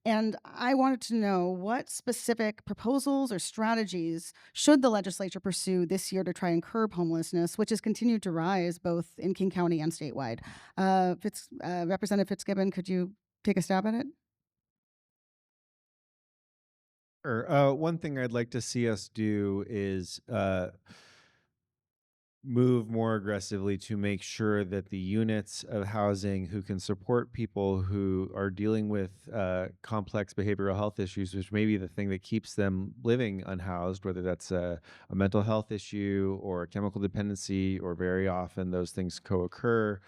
And I wanted to know what specific proposals or strategies should the legislature pursue this year to try and curb homelessness, which has continued to rise both in King County and statewide. Representative Fitzgibbon, could you take a stab at it? Sure. One thing I'd like to see us do is move more aggressively to make sure that the units of housing who can support people who are dealing with complex behavioral health issues, which may be the thing that keeps them living unhoused, whether that's a mental health issue or a chemical dependency, or very often those things co-occur,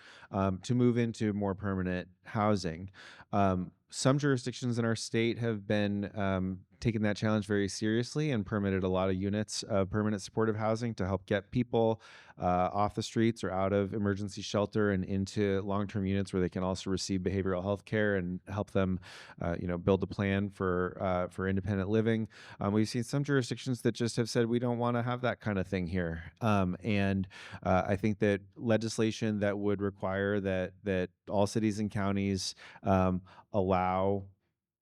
to move into more permanent housing. Some jurisdictions in our state have been taken that challenge very seriously and permitted a lot of units of permanent supportive housing to help get people off the streets or out of emergency shelter and into long-term units where they can also receive behavioral health care and help them, build a plan for independent living. We've seen some jurisdictions that just have said we don't want to have that kind of thing here, and I think that legislation that would require that all cities and counties allow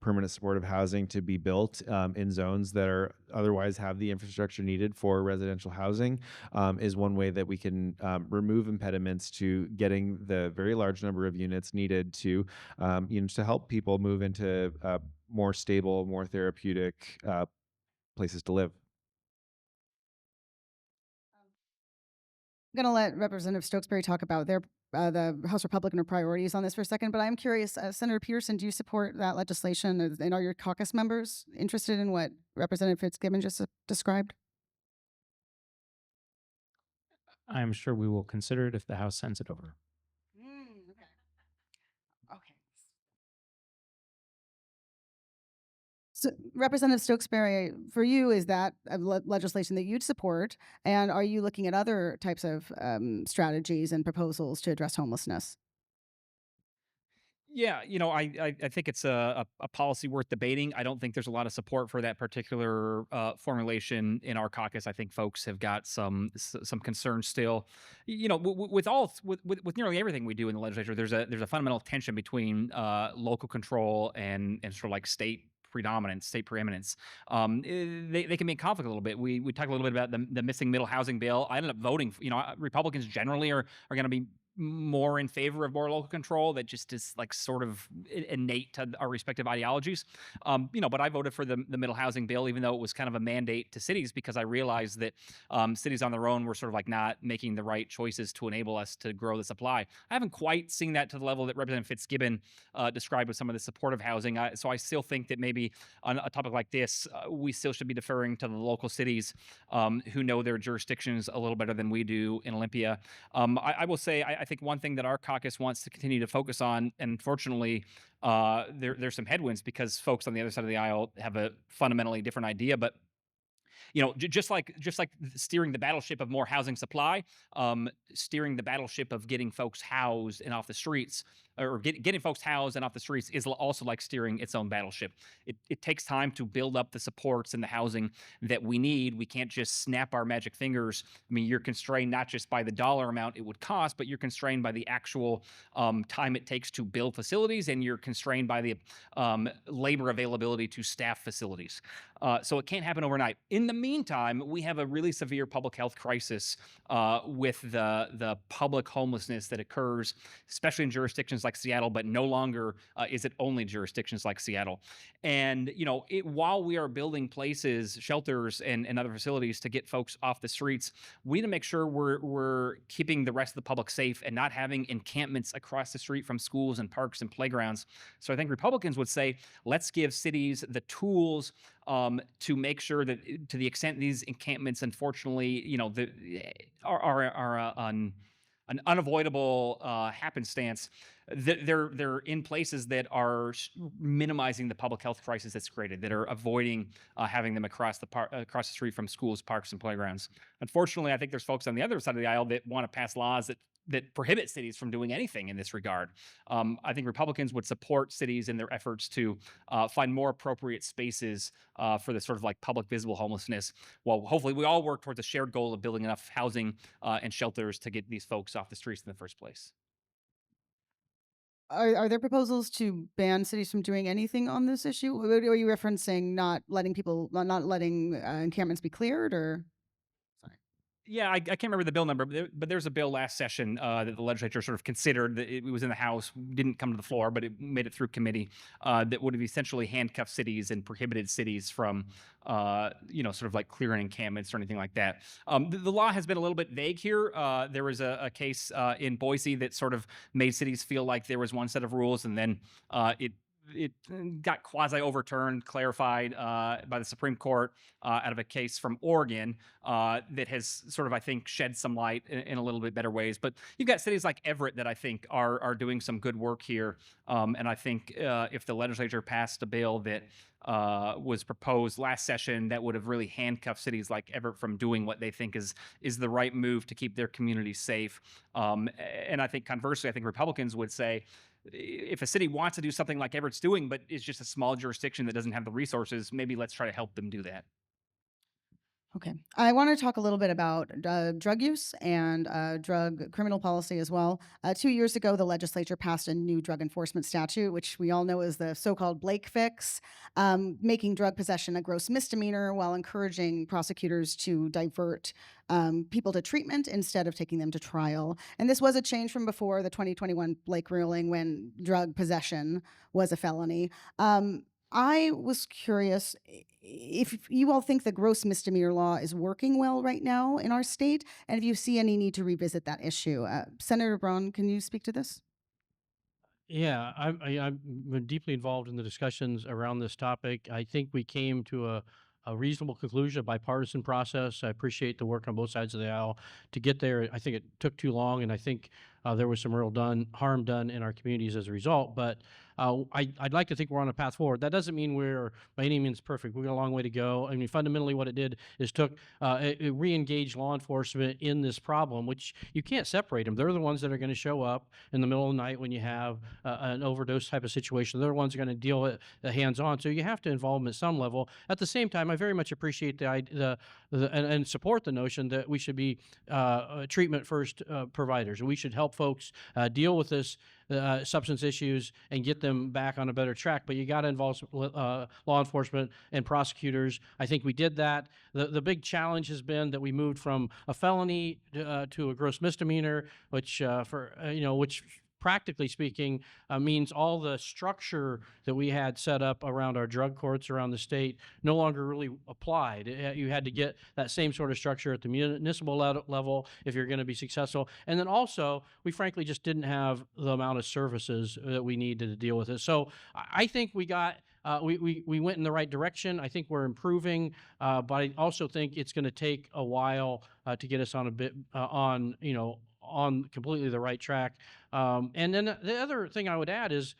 permanent supportive housing to be built in zones that are otherwise have the infrastructure needed for residential housing is one way that we can remove impediments to getting the very large number of units needed to to help people move into more stable, more therapeutic places to live. I'm going to let Representative Stokesbary talk about the House Republican priorities on this for a second, but I'm curious, Senator Pedersen, do you support that legislation? And are your caucus members interested in what Representative Fitzgibbon just described? I'm sure we will consider it if the House sends it over. Okay. So, Representative Stokesbary, for you, is that legislation that you'd support? And are you looking at other types of strategies and proposals to address homelessness? Yeah, I think it's a policy worth debating. I don't think there's a lot of support for that particular formulation in our caucus. I think folks have got some concerns still. With nearly everything we do in the legislature, there's a fundamental tension between local control and sort of like state predominance, state preeminence. They can be in conflict a little bit. We talked a little bit about the missing middle housing bill. I ended up voting. Republicans generally are going to be more in favor of more local control. That just is like sort of innate to our respective ideologies. But I voted for the middle housing bill, even though it was kind of a mandate to cities, because I realized that cities on their own were sort of like not making the right choices to enable us to grow the supply. I haven't quite seen that to the level that Representative Fitzgibbon described with some of the supportive housing. So I still think that maybe on a topic like this, we still should be deferring to the local cities who know their jurisdictions a little better than we do in Olympia. I will say, I think one thing that our caucus wants to continue to focus on, and unfortunately, there's some headwinds because folks on the other side of the aisle have a fundamentally different idea. But just like steering the battleship of more housing supply, steering the battleship of getting folks housed and off the streets, or getting folks housed and off the streets is also like steering its own battleship. It takes time to build up the supports and the housing that we need. We can't just snap our magic fingers. I mean, you're constrained not just by the dollar amount it would cost, but you're constrained by the actual time it takes to build facilities, and you're constrained by the labor availability to staff facilities. So it can't happen overnight. In the meantime, we have a really severe public health crisis with the public homelessness that occurs, especially in jurisdictions like Seattle, but no longer is it only jurisdictions like Seattle. And, while we are building places, shelters, and other facilities to get folks off the streets, we need to make sure we're keeping the rest of the public safe and not having encampments across the street from schools and parks and playgrounds. So I think Republicans would say, let's give cities the tools to make sure that, to the extent these encampments, unfortunately, are an unavoidable happenstance, that they're in places that are minimizing the public health crisis that's created, that are avoiding having them across the street from schools, parks, and playgrounds. Unfortunately, I think there's folks on the other side of the aisle that want to pass laws that prohibit cities from doing anything in this regard. I think Republicans would support cities in their efforts to find more appropriate spaces for the sort of like public visible homelessness. Well, hopefully we all work towards a shared goal of building enough housing and shelters to get these folks off the streets in the first place. Are there proposals to ban cities from doing anything on this issue? Are you referencing not letting encampments be cleared, or? Sorry. Yeah, I can't remember the bill number, but there's a bill last session that the legislature sort of considered. That it was in the House, didn't come to the floor, but it made it through committee. That would have essentially handcuffed cities and prohibited cities from, sort of like clearing encampments or anything like that. The law has been a little bit vague here. There was a case in Boise that sort of made cities feel like there was one set of rules, and then it got quasi overturned, clarified by the Supreme Court out of a case from Oregon that has sort of, I think, shed some light in a little bit better ways. But you've got cities like Everett that I think are doing some good work here. And I think if the legislature passed a bill that was proposed last session, that would have really handcuffed cities like Everett from doing what they think is the right move to keep their communities safe. And I think conversely, I think Republicans would say, if a city wants to do something like Everett's doing, but is just a small jurisdiction that doesn't have the resources, maybe let's try to help them do that. Okay. I want to talk a little bit about drug use and drug criminal policy as well. 2 years ago, the legislature passed a new drug enforcement statute, which we all know is the so-called Blake fix, making drug possession a gross misdemeanor while encouraging prosecutors to divert people to treatment instead of taking them to trial. And this was a change from before the 2021 Blake ruling, when drug possession was a felony. I was curious if you all think the gross misdemeanor law is working well right now in our state, and if you see any need to revisit that issue. Senator Braun, can you speak to this? Yeah, I'm deeply involved in the discussions around this topic. I think we came to a reasonable conclusion, a bipartisan process. I appreciate the work on both sides of the aisle to get there. I think it took too long, and I think there was some real harm done in our communities as a result. But I'd like to think we're on a path forward. That doesn't mean we're by any means perfect. We've got a long way to go. I mean, fundamentally, what it did is it re-engaged law enforcement in this problem, which you can't separate them. They're the ones that are going to show up in the middle of the night when you have an overdose type of situation. They're the ones that are going to deal with hands-on. So you have to involve them at some level. At the same time, I very much appreciate and support the notion that we should be treatment first providers, and we should help folks deal with this substance issues and get them back on a better track. But you got to involve law enforcement and prosecutors. I think we did that. The big challenge has been that we moved from a felony to a gross misdemeanor, which which practically speaking means all the structure that we had set up around our drug courts around the state no longer really applied. You had to get that same sort of structure at the municipal level if you're going to be successful. And then also, we frankly just didn't have the amount of services that we needed to deal with it. So I think we got we went in the right direction. I think we're improving, but I also think it's going to take a while to get us on a bit on completely the right track. And then the other thing I would add is,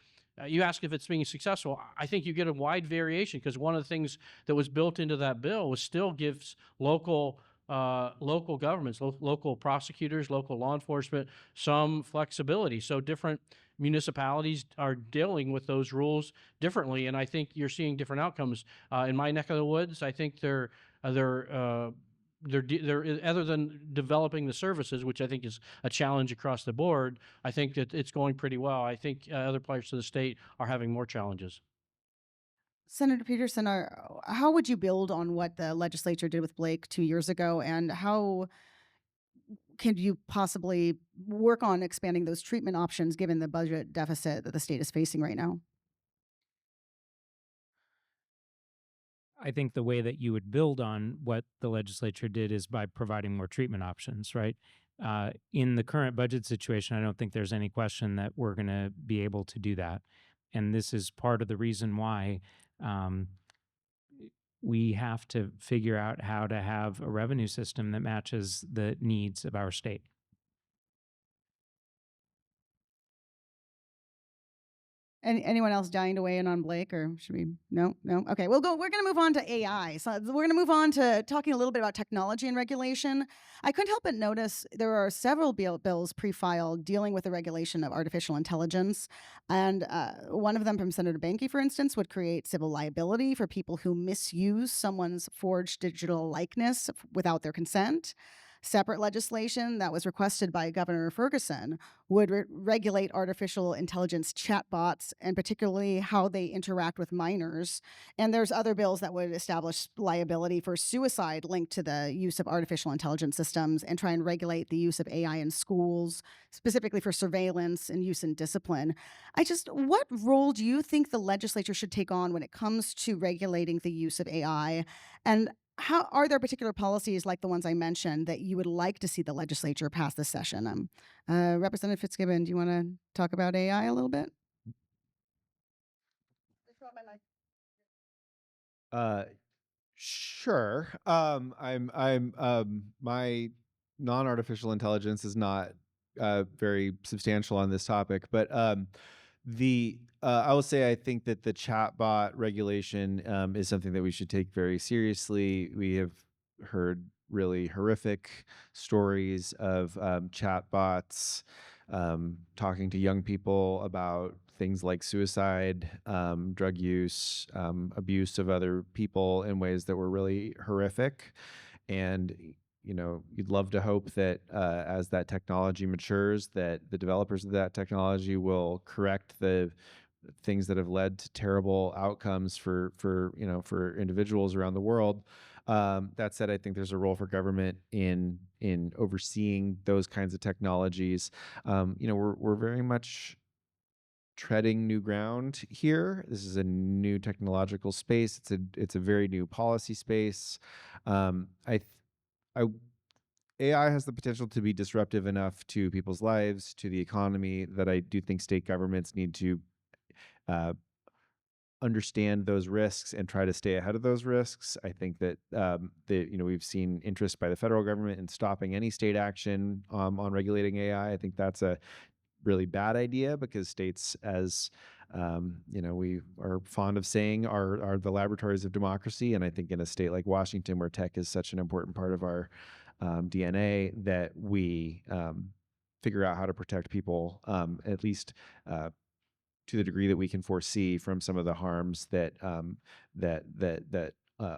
you ask if it's being successful. I think you get a wide variation, because one of the things that was built into that bill was still gives local governments, local prosecutors, local law enforcement some flexibility. So different municipalities are dealing with those rules differently, and I think you're seeing different outcomes. In my neck of the woods, I think they're other than developing the services, which I think is a challenge across the board, I think that it's going pretty well. I think other parts of the state are having more challenges. Senator Peterson, how would you build on what the legislature did with Blake 2 years ago, and how can you possibly work on expanding those treatment options given the budget deficit that the state is facing right now? I think the way that you would build on what the legislature did is by providing more treatment options, right? In the current budget situation, I don't think there's any question that we're going to be able to do that. And this is part of the reason why we have to figure out how to have a revenue system that matches the needs of our state. Anyone else dying to weigh in on Blake, or should we? No. Okay, we're going to move on to AI. So we're going to move on to talking a little bit about technology and regulation. I couldn't help but notice there are several bills pre-filed dealing with the regulation of artificial intelligence, and one of them from Senator Banky, for instance, would create civil liability for people who misuse someone's forged digital likeness without their consent. Separate legislation that was requested by Governor Ferguson would regulate artificial intelligence chatbots, and particularly how they interact with minors. And there's other bills that would establish liability for suicide linked to the use of artificial intelligence systems, and try and regulate the use of AI in schools, specifically for surveillance and use in discipline. What role do you think the legislature should take on when it comes to regulating the use of AI? And how are there particular policies like the ones I mentioned that you would like to see the legislature pass this session? Representative Fitzgibbon, do you want to talk about AI a little bit? Sure. My non-artificial intelligence is not very substantial on this topic, but I will say I think that the chatbot regulation is something that we should take very seriously. We have heard really horrific stories of chatbots talking to young people about things like suicide, drug use, abuse of other people in ways that were really horrific. And you'd love to hope that as that technology matures, that the developers of that technology will correct the things that have led to terrible outcomes for individuals around the world. That said, I think there's a role for government in overseeing those kinds of technologies. We're very much treading new ground here. This is a new technological space. It's a very new policy space. AI has the potential to be disruptive enough to people's lives, to the economy, that I do think state governments need to understand those risks and try to stay ahead of those risks. I think that we've seen interest by the federal government in stopping any state action on regulating AI. I think that's a really bad idea, because states, as we are fond of saying, are the laboratories of democracy. And I think in a state like Washington, where tech is such an important part of our DNA, that we figure out how to protect people, at least to the degree that we can foresee, from some of the harms that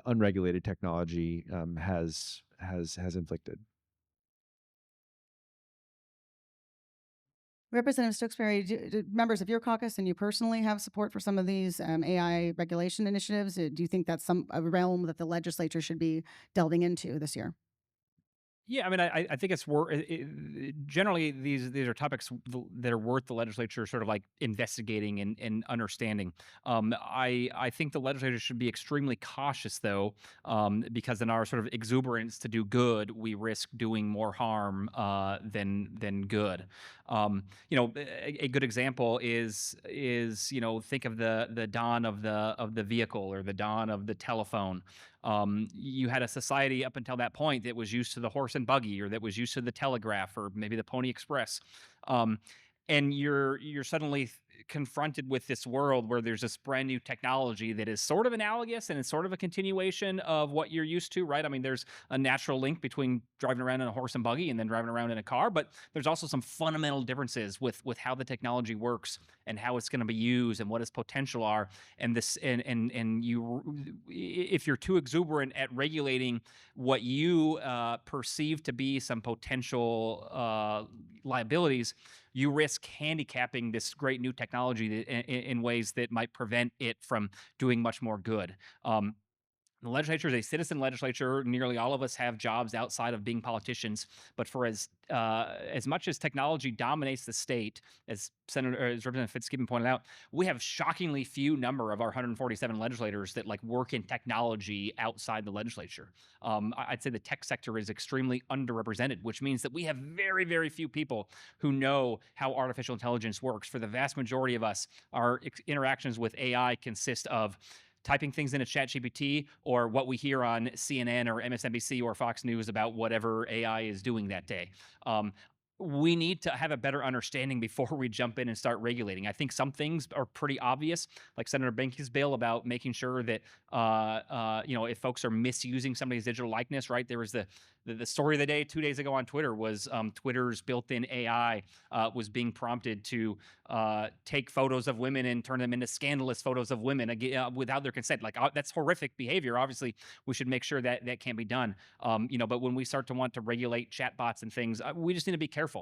unregulated technology has inflicted. Representative Stokesbary, do members of your caucus and you personally have support for some of these AI regulation initiatives? Do you think that's a realm that the legislature should be delving into this year? Yeah, I mean, I think it's generally these are topics that are worth the legislature sort of like investigating and understanding. I think the legislature should be extremely cautious, though, because in our sort of exuberance to do good, we risk doing more harm than good. A good example is think of the dawn of the vehicle, or the dawn of the telephone. You had a society up until that point that was used to the horse and buggy, or that was used to the telegraph, or maybe the Pony Express. Um, and you're suddenly confronted with this world where there's this brand new technology that is sort of analogous, and it's sort of a continuation of what you're used to, right? I mean, there's a natural link between driving around in a horse and buggy and then driving around in a car, but there's also some fundamental differences with how the technology works, and how it's going to be used, and what its potential are. And this and you, if you're too exuberant at regulating what you perceive to be some potential liabilities, you risk handicapping this great new technology in ways that might prevent it from doing much more good. The legislature is a citizen legislature. Nearly all of us have jobs outside of being politicians. But for as much as technology dominates the state, as Representative Fitzgibbon pointed out, we have shockingly few number of our 147 legislators that work in technology outside the legislature. I'd say the tech sector is extremely underrepresented, which means that we have very, very few people who know how artificial intelligence works. For the vast majority of us, our interactions with AI consist of typing things into ChatGPT, or what we hear on CNN or MSNBC or Fox News about whatever AI is doing that day. We need to have a better understanding before we jump in and start regulating. I think some things are pretty obvious, like Senator Benke's bill about making sure that if folks are misusing somebody's digital likeness, right? There was the story of the day 2 days ago on Twitter was Twitter's built-in AI was being prompted to take photos of women and turn them into scandalous photos of women without their consent. That's horrific behavior. Obviously, we should make sure that that can't be done. But when we start to want to regulate chatbots and things, we just need to be careful.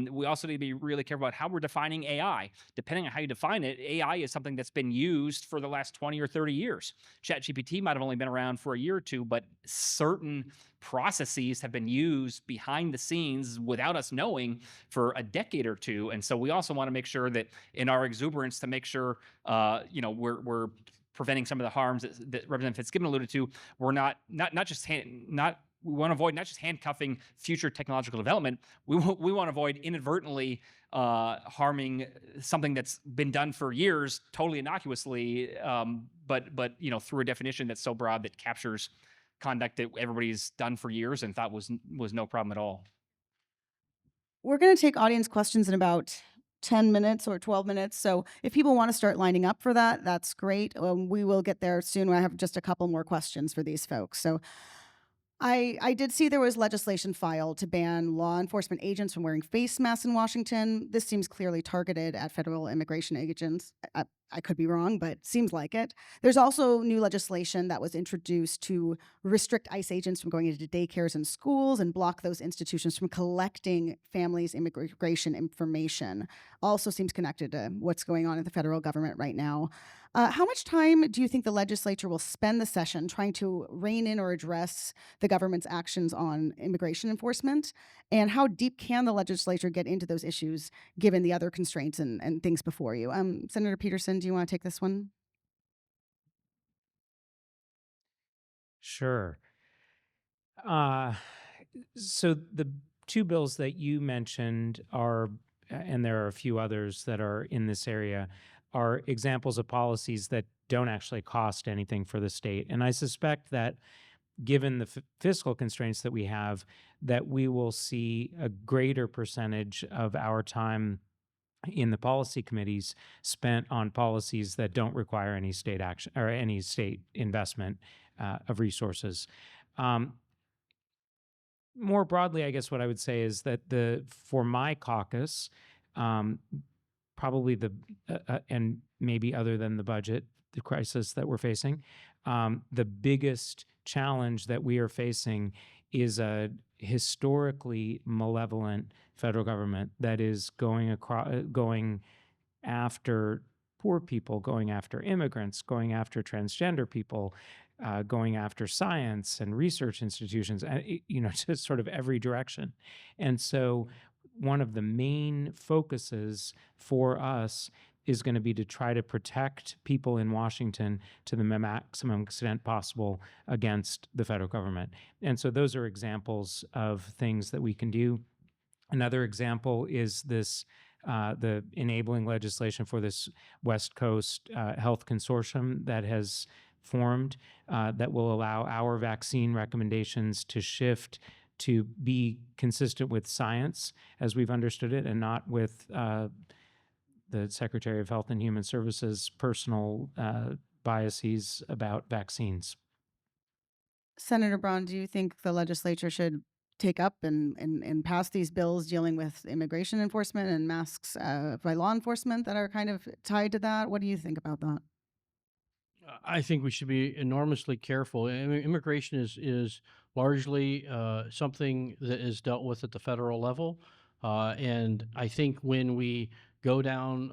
We also need to be really careful about how we're defining AI. Depending on how you define it, AI is something that's been used for the last 20 or 30 years. ChatGPT might have only been around for a year or two, but certain processes have been used behind the scenes without us knowing for a decade or two. And so we also want to make sure that in our exuberance to make sure, we're preventing some of the harms that Representative Fitzgibbon alluded to. We're we want to avoid not just handcuffing future technological development. We want to avoid inadvertently harming something that's been done for years, totally innocuously, but through a definition that's so broad that captures conduct that everybody's done for years and thought was no problem at all. We're going to take audience questions in about 10 minutes or 12 minutes. So if people want to start lining up for that, that's great. We will get there soon. I have just a couple more questions for these folks. So I did see there was legislation filed to ban law enforcement agents from wearing face masks in Washington. This seems clearly targeted at federal immigration agents. I could be wrong, but seems like it. There's also new legislation that was introduced to restrict ICE agents from going into daycares and schools and block those institutions from collecting families' immigration information. Also seems connected to what's going on in the federal government right now. How much time do you think the legislature will spend the session trying to rein in or address the government's actions on immigration enforcement? And how deep can the legislature get into those issues given the other constraints and things before you? Senator Pedersen, do you want to take this one? Sure. So the two bills that you mentioned are, and there are a few others that are in this area, are examples of policies that don't actually cost anything for the state. And I suspect that given the fiscal constraints that we have, that we will see a greater percentage of our time in the policy committees spent on policies that don't require any state action or any state investment of resources. More broadly, I guess what I would say is that for my caucus, probably and maybe other than the budget, the crisis that we're facing, the biggest challenge that we are facing is a historically malevolent federal government that is going after poor people, going after immigrants, going after transgender people, going after science and research institutions, and just sort of every direction. And so one of the main focuses for us is going to be to try to protect people in Washington to the maximum extent possible against the federal government. And so those are examples of things that we can do. Another example is this the enabling legislation for this West Coast Health Consortium that has formed that will allow our vaccine recommendations to shift to be consistent with science as we've understood it, and not with the Secretary of Health and Human Services' personal biases about vaccines. Senator Braun, do you think the legislature should take up and pass these bills dealing with immigration enforcement and masks by law enforcement that are kind of tied to that? What do you think about that? I think we should be enormously careful. I mean, immigration is largely something that is dealt with at the federal level. And I think when we go down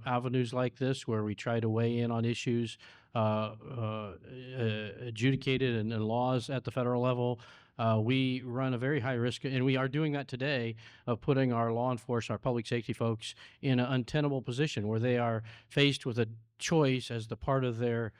avenues like this, where we try to weigh in on issues adjudicated and laws at the federal level, we run a very high risk, and we are doing that today, of putting our law enforcement, our public safety folks in an untenable position where they are faced with a choice as the part of their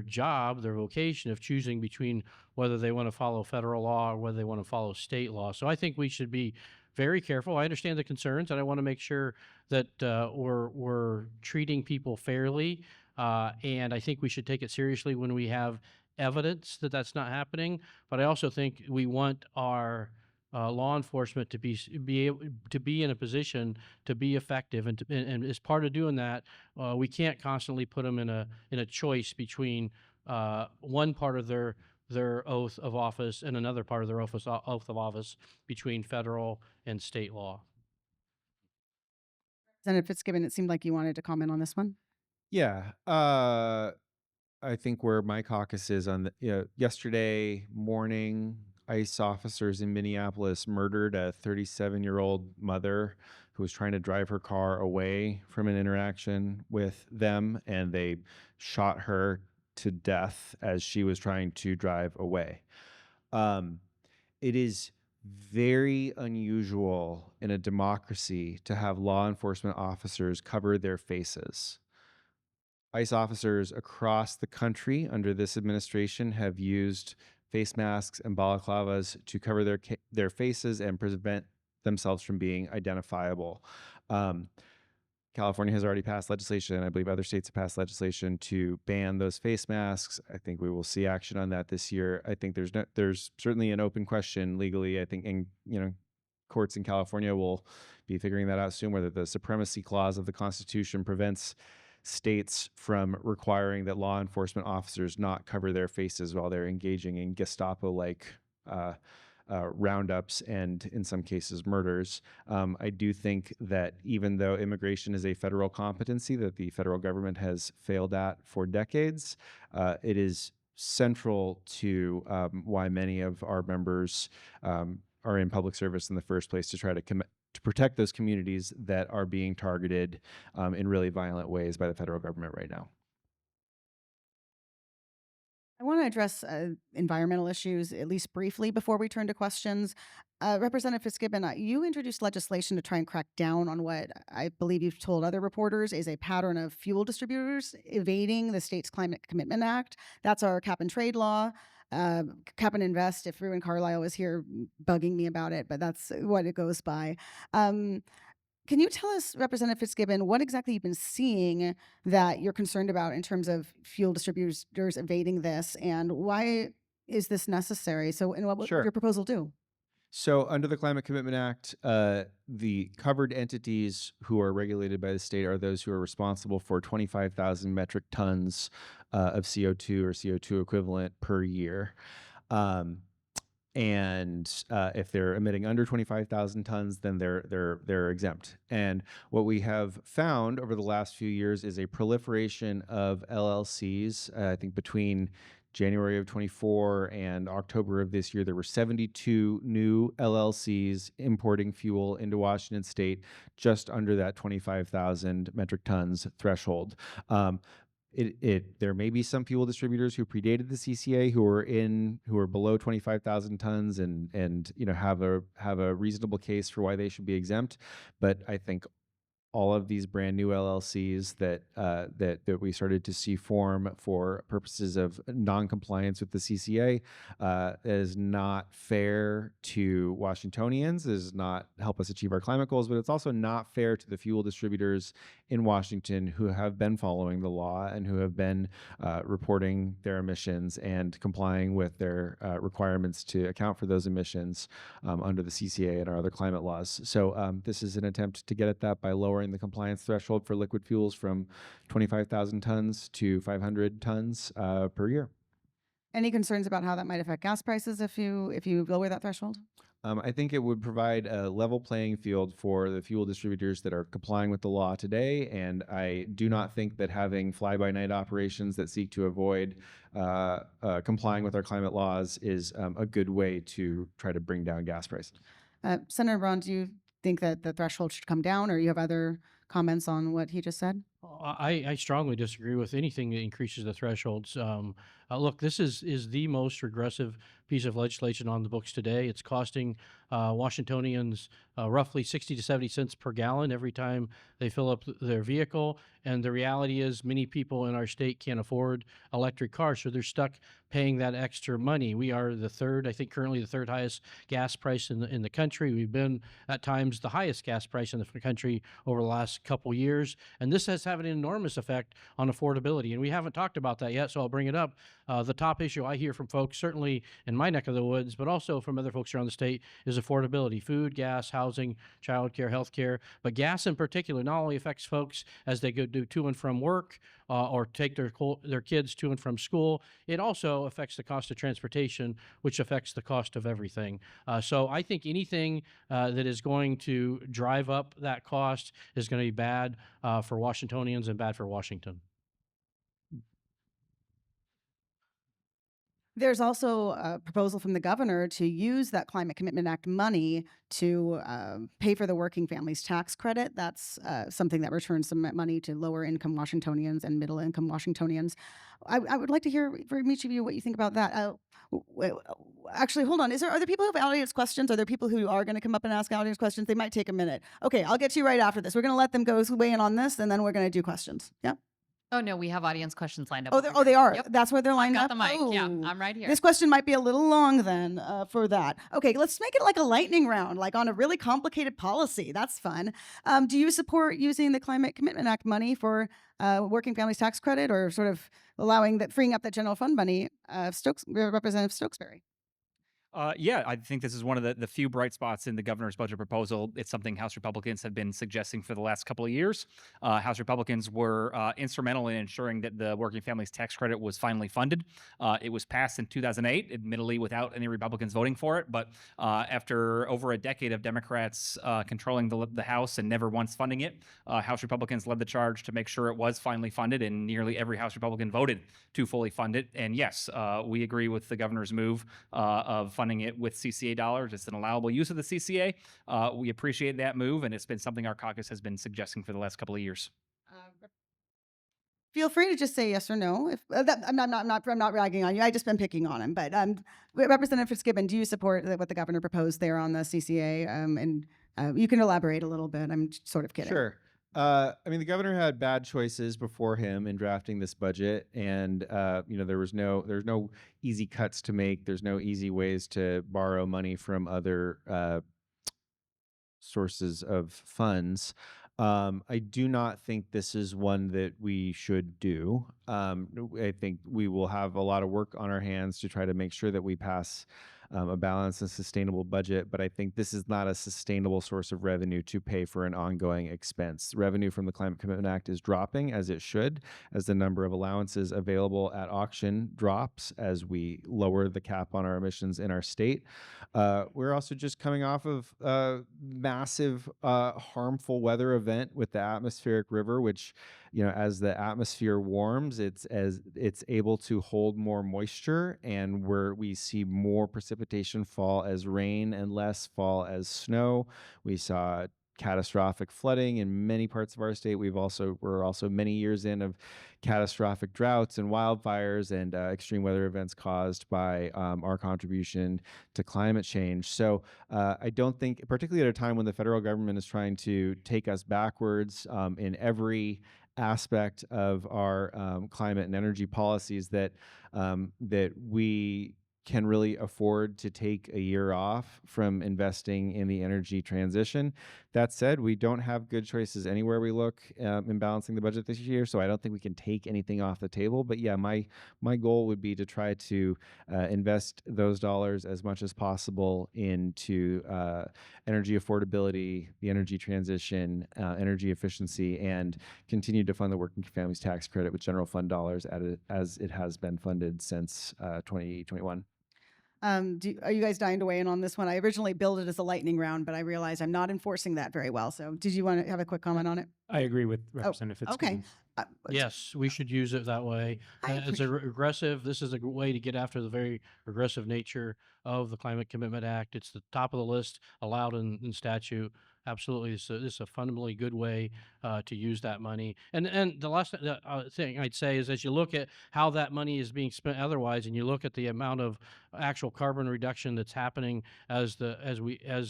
job, their vocation, of choosing between whether they want to follow federal law or whether they want to follow state law. So I think we should be very careful. I understand the concerns, and I want to make sure that we're treating people fairly. And I think we should take it seriously when we have evidence that that's not happening. But I also think we want our law enforcement to be able to be in a position to be effective, and as part of doing that, we can't constantly put them in a choice between one part of their oath of office and another part of their oath of office, between federal and state law. Senator Fitzgibbon, it seemed like you wanted to comment on this one. Yeah. I think where my caucus is on yesterday morning, ICE officers in Minneapolis murdered a 37-year-old mother who was trying to drive her car away from an interaction with them, and they shot her to death as she was trying to drive away. It is very unusual in a democracy to have law enforcement officers cover their faces. ICE officers across the country under this administration have used face masks and balaclavas to cover their faces and prevent themselves from being identifiable. California has already passed legislation, and I believe other states have passed legislation to ban those face masks. I think we will see action on that this year. I think there's certainly an open question legally. I think courts in California will be figuring that out soon, whether the supremacy clause of the Constitution prevents states from requiring that law enforcement officers not cover their faces while they're engaging in Gestapo-like roundups and, in some cases, murders. I do think that even though immigration is a federal competency that the federal government has failed at for decades, it is central to why many of our members are in public service in the first place, to try to protect those communities that are being targeted in really violent ways by the federal government right now. I want to address environmental issues, at least briefly, before we turn to questions. Representative Fitzgibbon, you introduced legislation to try and crack down on what I believe you've told other reporters is a pattern of fuel distributors evading the state's Climate Commitment Act. That's our cap and trade law. Cap and invest, if Ruben Carlisle was here bugging me about it, but that's what it goes by. Can you tell us, Representative Fitzgibbon, what exactly you've been seeing that you're concerned about in terms of fuel distributors evading this, and why is this necessary? So, and what would Sure. your proposal do? So, under the Climate Commitment Act, the covered entities who are regulated by the state are those who are responsible for 25,000 metric tons of CO2 or CO2 equivalent per year. Um, and if they're emitting under 25,000 tons, then they're exempt. And what we have found over the last few years is a proliferation of LLCs. I think between January of 24 and October of this year, there were 72 new LLCs importing fuel into Washington state, just under that 25,000 metric tons threshold. There may be some fuel distributors who predated the CCA who are below 25,000 tons and have a reasonable case for why they should be exempt, but I think all of these brand new LLCs that we started to see form for purposes of non-compliance with the CCA is not fair to Washingtonians, is not help us achieve our climate goals, but it's also not fair to the fuel distributors in Washington who have been following the law and who have been reporting their emissions and complying with their requirements to account for those emissions under the CCA and our other climate laws. So this is an attempt to get at that by lowering the compliance threshold for liquid fuels from 25,000 tons to 500 tons per year. Any concerns about how that might affect gas prices if you lower that threshold? I think it would provide a level playing field for the fuel distributors that are complying with the law today, and I do not think that having fly-by-night operations that seek to avoid complying with our climate laws is a good way to try to bring down gas prices. Senator Braun, do you think that the threshold should come down, or you have other comments on what he just said? I strongly disagree with anything that increases the thresholds. Look, this is the most regressive piece of legislation on the books today. It's costing Washingtonians roughly 60 to 70 cents per gallon every time they fill up their vehicle. And the reality is many people in our state can't afford electric cars, so they're stuck paying that extra money. We are currently the third highest gas price in the country. We've been at times the highest gas price in the country over the last couple years. And this has had an enormous effect on affordability. And we haven't talked about that yet, so I'll bring it up. The top issue I hear from folks, certainly in my neck of the woods, but also from other folks around the state, is affordability: food, gas, housing, childcare, healthcare. But gas in particular not only affects folks as they go do to and from work or take their kids to and from school, it also affects the cost of transportation, which affects the cost of everything. So I think anything that is going to drive up that cost is going to be bad for Washingtonians and bad for Washington. There's also a proposal from the governor to use that Climate Commitment Act money to pay for the working families tax credit. That's something that returns some money to lower income Washingtonians and middle income Washingtonians. I would like to hear from each of you what you think about that. Actually, hold on. Are there people who have audience questions? Are there people who are going to come up and ask audience questions? They might take a minute. Okay, I'll get to you right after this. We're going to let them go weigh in on this, and then we're going to do questions. Yeah. Oh, no, we have audience questions lined up. Oh, they are. Yep. That's where they're lined Got up. the mic. Yeah, Oh. I'm right here. This question might be a little long then for that. Okay, let's make it like a lightning round, like on a really complicated policy. That's fun. Do you support using the Climate Commitment Act money for working families tax credit, or sort of freeing up that general fund money? Representative Stokesbary. Yeah, I think this is one of the few bright spots in the governor's budget proposal. It's something House Republicans have been suggesting for the last couple of years. House Republicans were instrumental in ensuring that the working families tax credit was finally funded. It was passed in 2008, admittedly without any Republicans voting for it. But after over a decade of Democrats controlling the House and never once funding it, House Republicans led the charge to make sure it was finally funded, and nearly every House Republican voted to fully fund it. And yes, we agree with the governor's move of funding it with CCA dollars. It's an allowable use of the CCA. We appreciate that move, and it's been something our caucus has been suggesting for the last couple of years. Feel free to just say yes or no. If I'm not ragging on you. I just been picking on him. But Representative Fitzgibbon, do you support what the governor proposed there on the CCA? And you can elaborate a little bit. I'm sort of kidding. Sure. I mean, the governor had bad choices before him in drafting this budget, and there's no easy cuts to make. There's no easy ways to borrow money from other sources of funds. I do not think this is one that we should do. I think we will have a lot of work on our hands to try to make sure that we pass a balanced and sustainable budget. But I think this is not a sustainable source of revenue to pay for an ongoing expense. Revenue from the Climate Commitment Act is dropping, as it should, as the number of allowances available at auction drops, as we lower the cap on our emissions in our state. We're also just coming off of a massive harmful weather event with the atmospheric river, which, as the atmosphere warms, it's able to hold more moisture, and where we see more precipitation fall as rain and less fall as snow. We saw catastrophic flooding in many parts of our state. We're also many years in of catastrophic droughts and wildfires and extreme weather events caused by our contribution to climate change. So I don't think, particularly at a time when the federal government is trying to take us backwards in every aspect of our climate and energy policies, that we can really afford to take a year off from investing in the energy transition. That said, we don't have good choices anywhere we look in balancing the budget this year, so I don't think we can take anything off the table. But yeah, my goal would be to try to invest those dollars as much as possible into energy affordability, the energy transition, energy efficiency, and continue to fund the Working Families Tax Credit with general fund dollars as it has been funded since 2021. Are you guys dying to weigh in on this one? I originally billed it as a lightning round, but I realized I'm not enforcing that very well. So did you want to have a quick comment on it? I agree with Representative Fitzgibbon. Okay. Yes, we should use it that way. As a aggressive, this is a way to get after the very aggressive nature of the Climate Commitment Act. It's the top of the list, allowed in statute. Absolutely, this is a fundamentally good way to use that money. And the last thing I'd say is, as you look at how that money is being spent otherwise, and you look at the amount of actual carbon reduction that's happening as the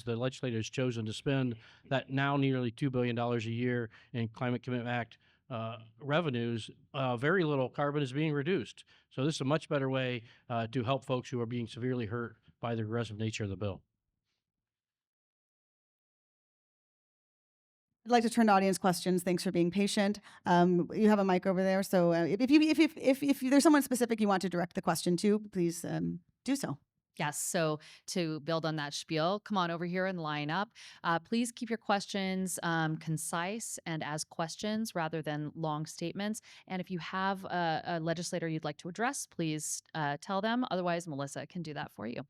legislators chosen to spend that now nearly $2 billion a year in Climate Commitment Act revenues, very little carbon is being reduced. So this is a much better way to help folks who are being severely hurt by the aggressive nature of the bill. I'd like to turn to audience questions. Thanks for being patient. You have a mic over there, so if there's someone specific you want to direct the question to, please do so. Yes. So to build on that spiel, come on over here and line up. Please keep your questions concise and as questions rather than long statements. And if you have a legislator you'd like to address, please tell them. Otherwise, Melissa can do that for you.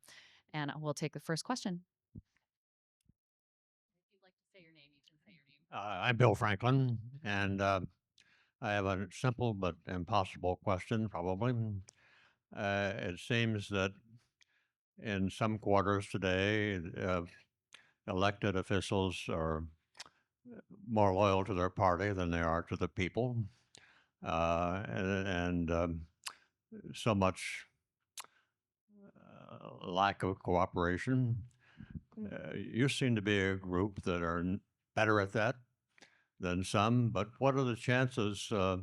And we'll take the first question. If you'd like to say your name, you can say your name. I'm Bill Franklin, and I have a simple but impossible question, probably. It seems that in some quarters today, elected officials are more loyal to their party than they are to the people. So much lack of cooperation. You seem to be a group that are better at that than some, but what are the chances? I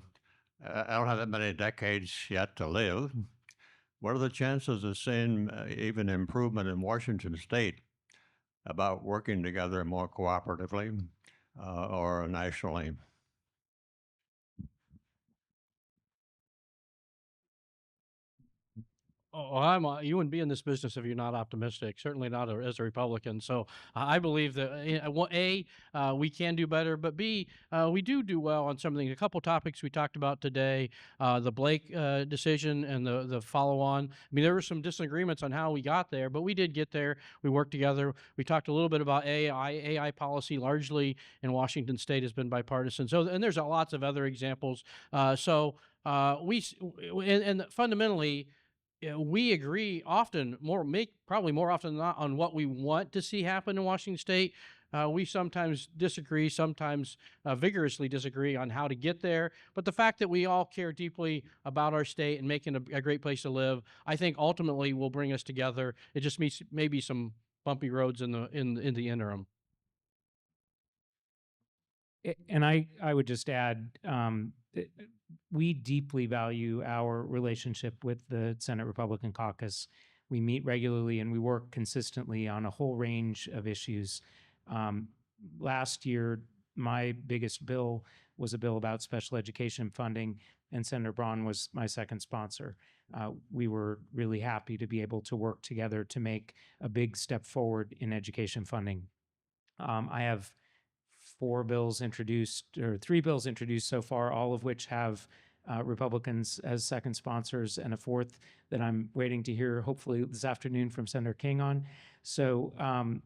don't have that many decades yet to live. What are the chances of seeing even improvement in Washington State about working together more cooperatively or nationally? Oh, you wouldn't be in this business if you're not optimistic. Certainly not as a Republican. So I believe that we can do better, but B, we do well on some things. A couple topics we talked about today: the Blake decision and the follow-on. I mean, there were some disagreements on how we got there, but we did get there. We worked together. We talked a little bit about AI. AI policy, largely in Washington State, has been bipartisan. So, and there's lots of other examples. Fundamentally, we agree often, probably more often than not, on what we want to see happen in Washington State. We sometimes disagree, sometimes vigorously disagree on how to get there. But the fact that we all care deeply about our state and making a great place to live, I think ultimately will bring us together. It just means maybe some bumpy roads in the interim. And I would just add, we deeply value our relationship with the Senate Republican caucus. We meet regularly and we work consistently on a whole range of issues. Last year, my biggest bill was a bill about special education funding. and Senator Braun was my second sponsor. We were really happy to be able to work together to make a big step forward in education funding. I have 3 bills introduced so far, all of which have Republicans as second sponsors, and a fourth that I'm waiting to hear hopefully this afternoon from Senator King on. So, I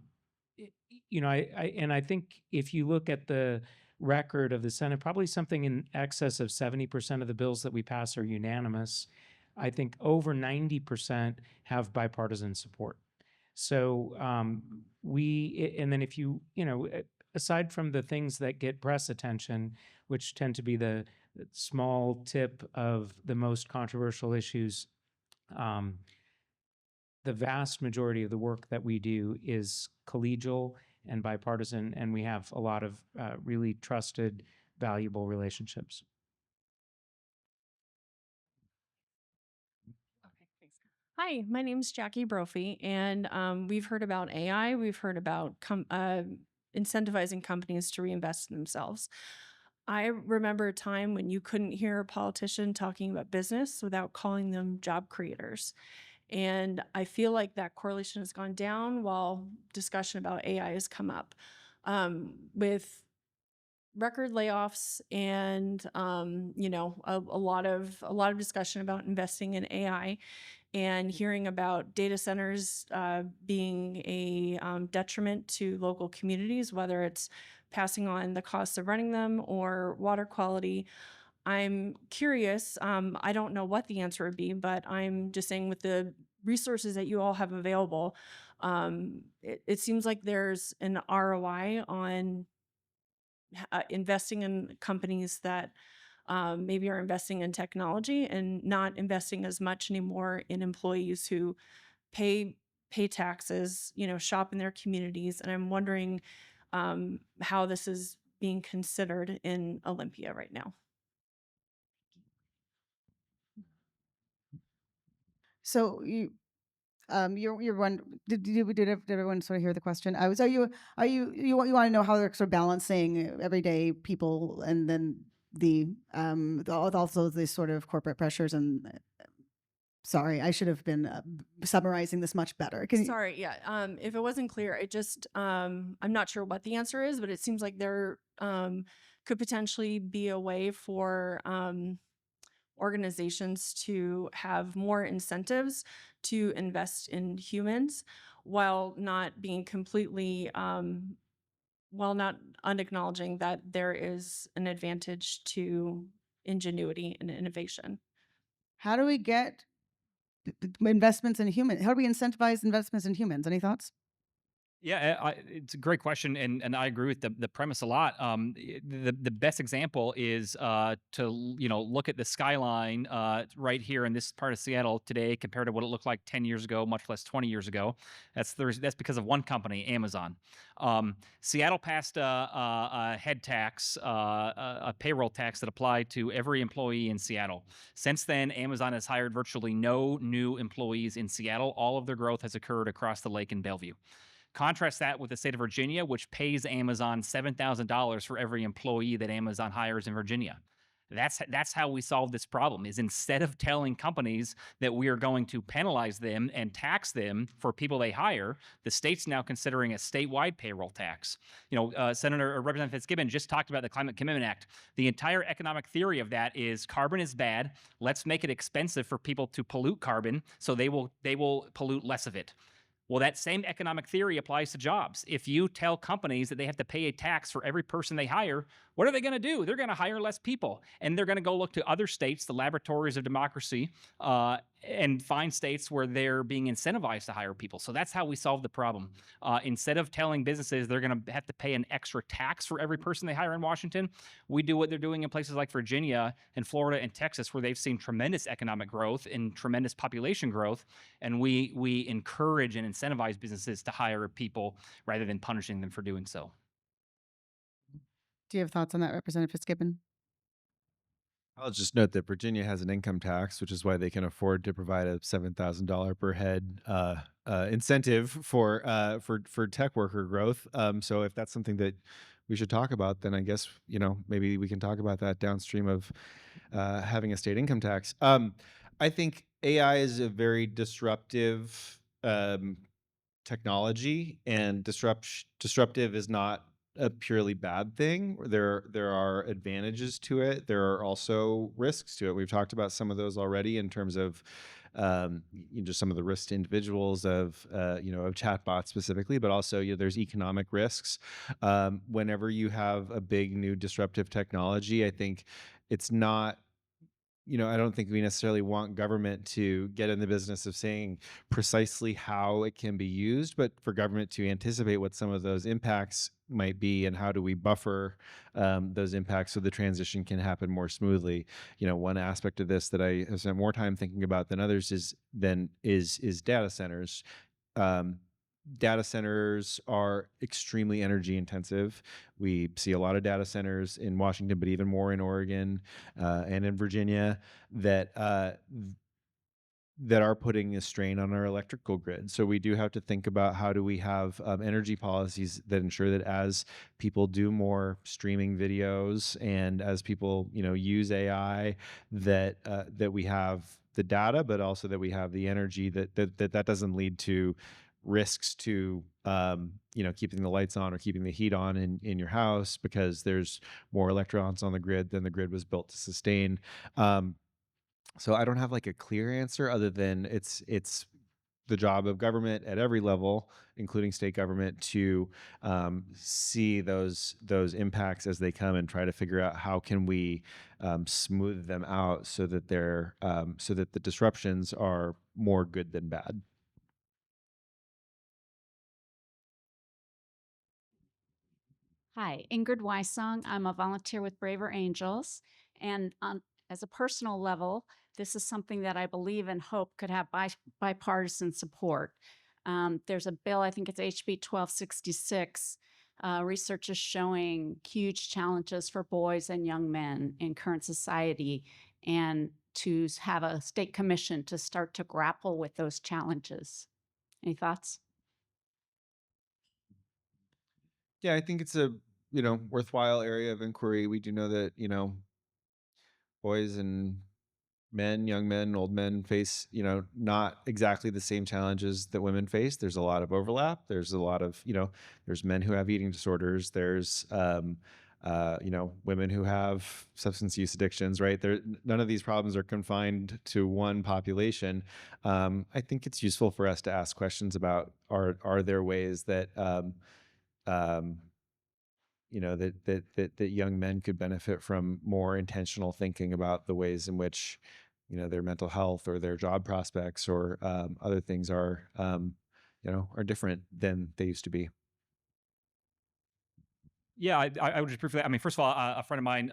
think if you look at the record of the Senate, probably something in excess of 70% of the bills that we pass are unanimous. I think over 90% have bipartisan support. So and then if aside from the things that get press attention, which tend to be the small tip of the most controversial issues, the vast majority of the work that we do is collegial and bipartisan, and we have a lot of really trusted, valuable relationships. Hi, my name's Jackie Brophy, and we've heard about AI. We've heard about incentivizing companies to reinvest in themselves. I remember a time when you couldn't hear a politician talking about business without calling them job creators. And I feel like that correlation has gone down while discussion about AI has come up. With record layoffs and a lot of discussion about investing in AI, and hearing about data centers being a detriment to local communities, whether it's passing on the costs of running them or water quality. I'm curious. I don't know what the answer would be, but I'm just saying with the resources that you all have available, it seems like there's an ROI on investing in companies that maybe are investing in technology and not investing as much anymore in employees who pay taxes, shop in their communities. And I'm wondering how this is being considered in Olympia right now. So you're one. Did everyone sort of hear the question? So you want to know how they're sort of balancing everyday people and then also the sort of corporate pressures and. Sorry, I should have been summarizing this much better. Sorry, yeah. If it wasn't clear, I'm not sure what the answer is, but it seems like there could potentially be a way for organizations to have more incentives to invest in humans while not being completely, while not unacknowledging that there is an advantage to ingenuity and innovation. How do we get investments in humans? How do we incentivize investments in humans? Any thoughts? Yeah, it's a great question, and I agree with the premise a lot. The best example is to look at the skyline right here in this part of Seattle today compared to what it looked like 10 years ago, much less 20 years ago. That's because of one company, Amazon. Seattle passed a head tax, a payroll tax that applied to every employee in Seattle. Since then, Amazon has hired virtually no new employees in Seattle. All of their growth has occurred across the lake in Bellevue. Contrast that with the state of Virginia, which pays Amazon $7,000 for every employee that Amazon hires in Virginia. That's how we solve this problem, is instead of telling companies that we are going to penalize them and tax them for people they hire, the state's now considering a statewide payroll tax. Representative Fitzgibbon just talked about the Climate Commitment Act. The entire economic theory of that is carbon is bad. Let's make it expensive for people to pollute carbon so they will pollute less of it. Well, that same economic theory applies to jobs. If you tell companies that they have to pay a tax for every person they hire, what are they going to do? They're going to hire less people, and they're going to go look to other states, the laboratories of democracy, and find states where they're being incentivized to hire people. So that's how we solve the problem. Instead of telling businesses they're going to have to pay an extra tax for every person they hire in Washington, we do what they're doing in places like Virginia and Florida and Texas, where they've seen tremendous economic growth and tremendous population growth, and we encourage and incentivize businesses to hire people rather than punishing them for doing so. Do you have thoughts on that, Representative Fitzgibbon? I'll just note that Virginia has an income tax, which is why they can afford to provide a $7,000 per head incentive for tech worker growth. So if that's something that we should talk about, then I guess, maybe we can talk about that downstream of having a state income tax. I think AI is a very disruptive technology, and disruptive is not a purely bad thing. There are advantages to it. There are also risks to it. We've talked about some of those already in terms of just some of the risks to individuals of chatbots specifically, but also there's economic risks. Whenever you have a big new disruptive technology, I think it's not. I don't think we necessarily want government to get in the business of saying precisely how it can be used, but for government to anticipate what some of those impacts might be and how do we buffer those impacts so the transition can happen more smoothly. One aspect of this that I have spent more time thinking about than others is data centers. Data centers are extremely energy intensive. We see a lot of data centers in Washington, but even more in Oregon and in Virginia that are putting a strain on our electrical grid. So we do have to think about how do we have energy policies that ensure that as people do more streaming videos and as people use AI, that we have the data, but also that we have the energy that doesn't lead to risks to keeping the lights on or keeping the heat on in your house because there's more electrons on the grid than the grid was built to sustain. So I don't have like a clear answer other than it's the job of government at every level, including state government, to see those impacts as they come and try to figure out how can we smooth them out so that so that the disruptions are more good than bad. Hi, Ingrid Weissong. I'm a volunteer with Braver Angels. And as a personal level, this is something that I believe and hope could have bipartisan support. There's a bill, I think it's HB 1266. Research is showing huge challenges for boys and young men in current society, and to have a state commission to start to grapple with those challenges. Any thoughts? Yeah, I think it's a worthwhile area of inquiry. We do know that boys and men, young men, old men face not exactly the same challenges that women face. There's a lot of overlap. There's a lot of there's men who have eating disorders. There's women who have substance use addictions. Right? None of these problems are confined to one population. I think it's useful for us to ask questions about are there ways that that young men could benefit from more intentional thinking about the ways in which their mental health or their job prospects or other things are different than they used to be. Yeah, I would just prefer that. I mean, first of all, a friend of mine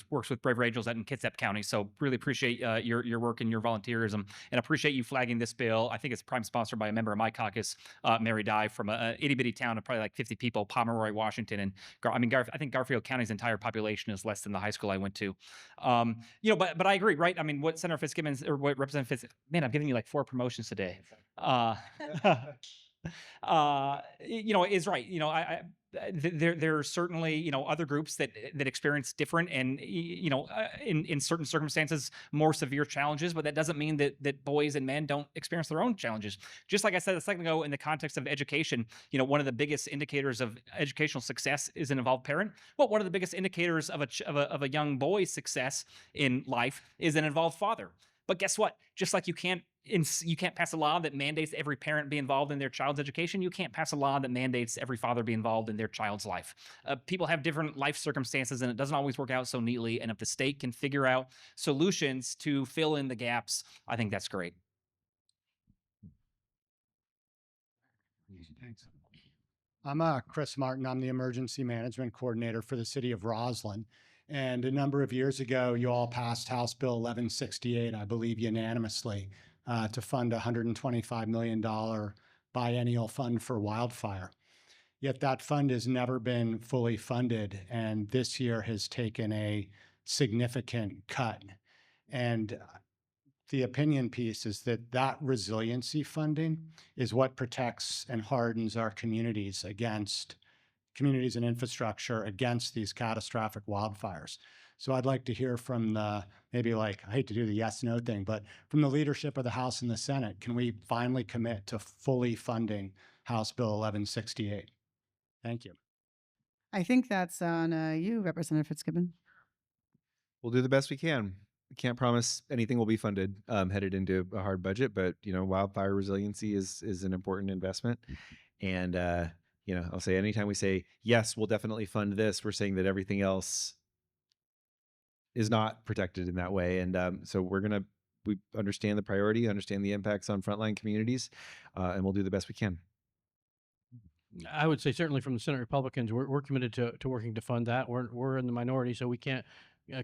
works with Braver Angels out in Kitsap County, so really appreciate your work and your volunteerism, and appreciate you flagging this bill. I think it's prime sponsored by a member of my caucus, Mary Dye, from a itty bitty town of probably like 50 people, Pomeroy, Washington, and I think Garfield County's entire population is less than the high school I went to. But I agree, right? I mean, what Senator Fitzgibbon or what Representative Fitzgibbon, man, I'm giving you like 4 promotions today. Is right. There are certainly other groups that experience different and in certain circumstances more severe challenges, but that doesn't mean that boys and men don't experience their own challenges. Just like I said a second ago, in the context of education, one of the biggest indicators of educational success is an involved parent. Well, one of the biggest indicators of a young boy's success in life is an involved father. But guess what? Just like you can't pass a law that mandates every parent be involved in their child's education, you can't pass a law that mandates every father be involved in their child's life. People have different life circumstances, and it doesn't always work out so neatly. And if the state can figure out solutions to fill in the gaps, I think that's great. Thanks. I'm Chris Martin. I'm the Emergency Management Coordinator for the City of Roslyn. And a number of years ago, you all passed House Bill 1168, I believe unanimously, to fund a $125 million biennial fund for wildfire. Yet that fund has never been fully funded, and this year has taken a significant cut. And the opinion piece is that resiliency funding is what protects and hardens our communities against communities and infrastructure against these catastrophic wildfires. So I'd like to hear from the, maybe like, I hate to do the yes, no thing, but from the leadership of the House and the Senate, can we finally commit to fully funding House Bill 1168? Thank you. I think that's on you, Representative Fitzgibbon. We'll do the best we can. We can't promise anything will be funded headed into a hard budget, but wildfire resiliency is an important investment. And I'll say anytime we say yes, we'll definitely fund this, we're saying that everything else is not protected in that way. And so we understand the priority, understand the impacts on frontline communities, and we'll do the best we can. I would say certainly from the Senate Republicans, we're committed to working to fund that. We're in the minority, so we can't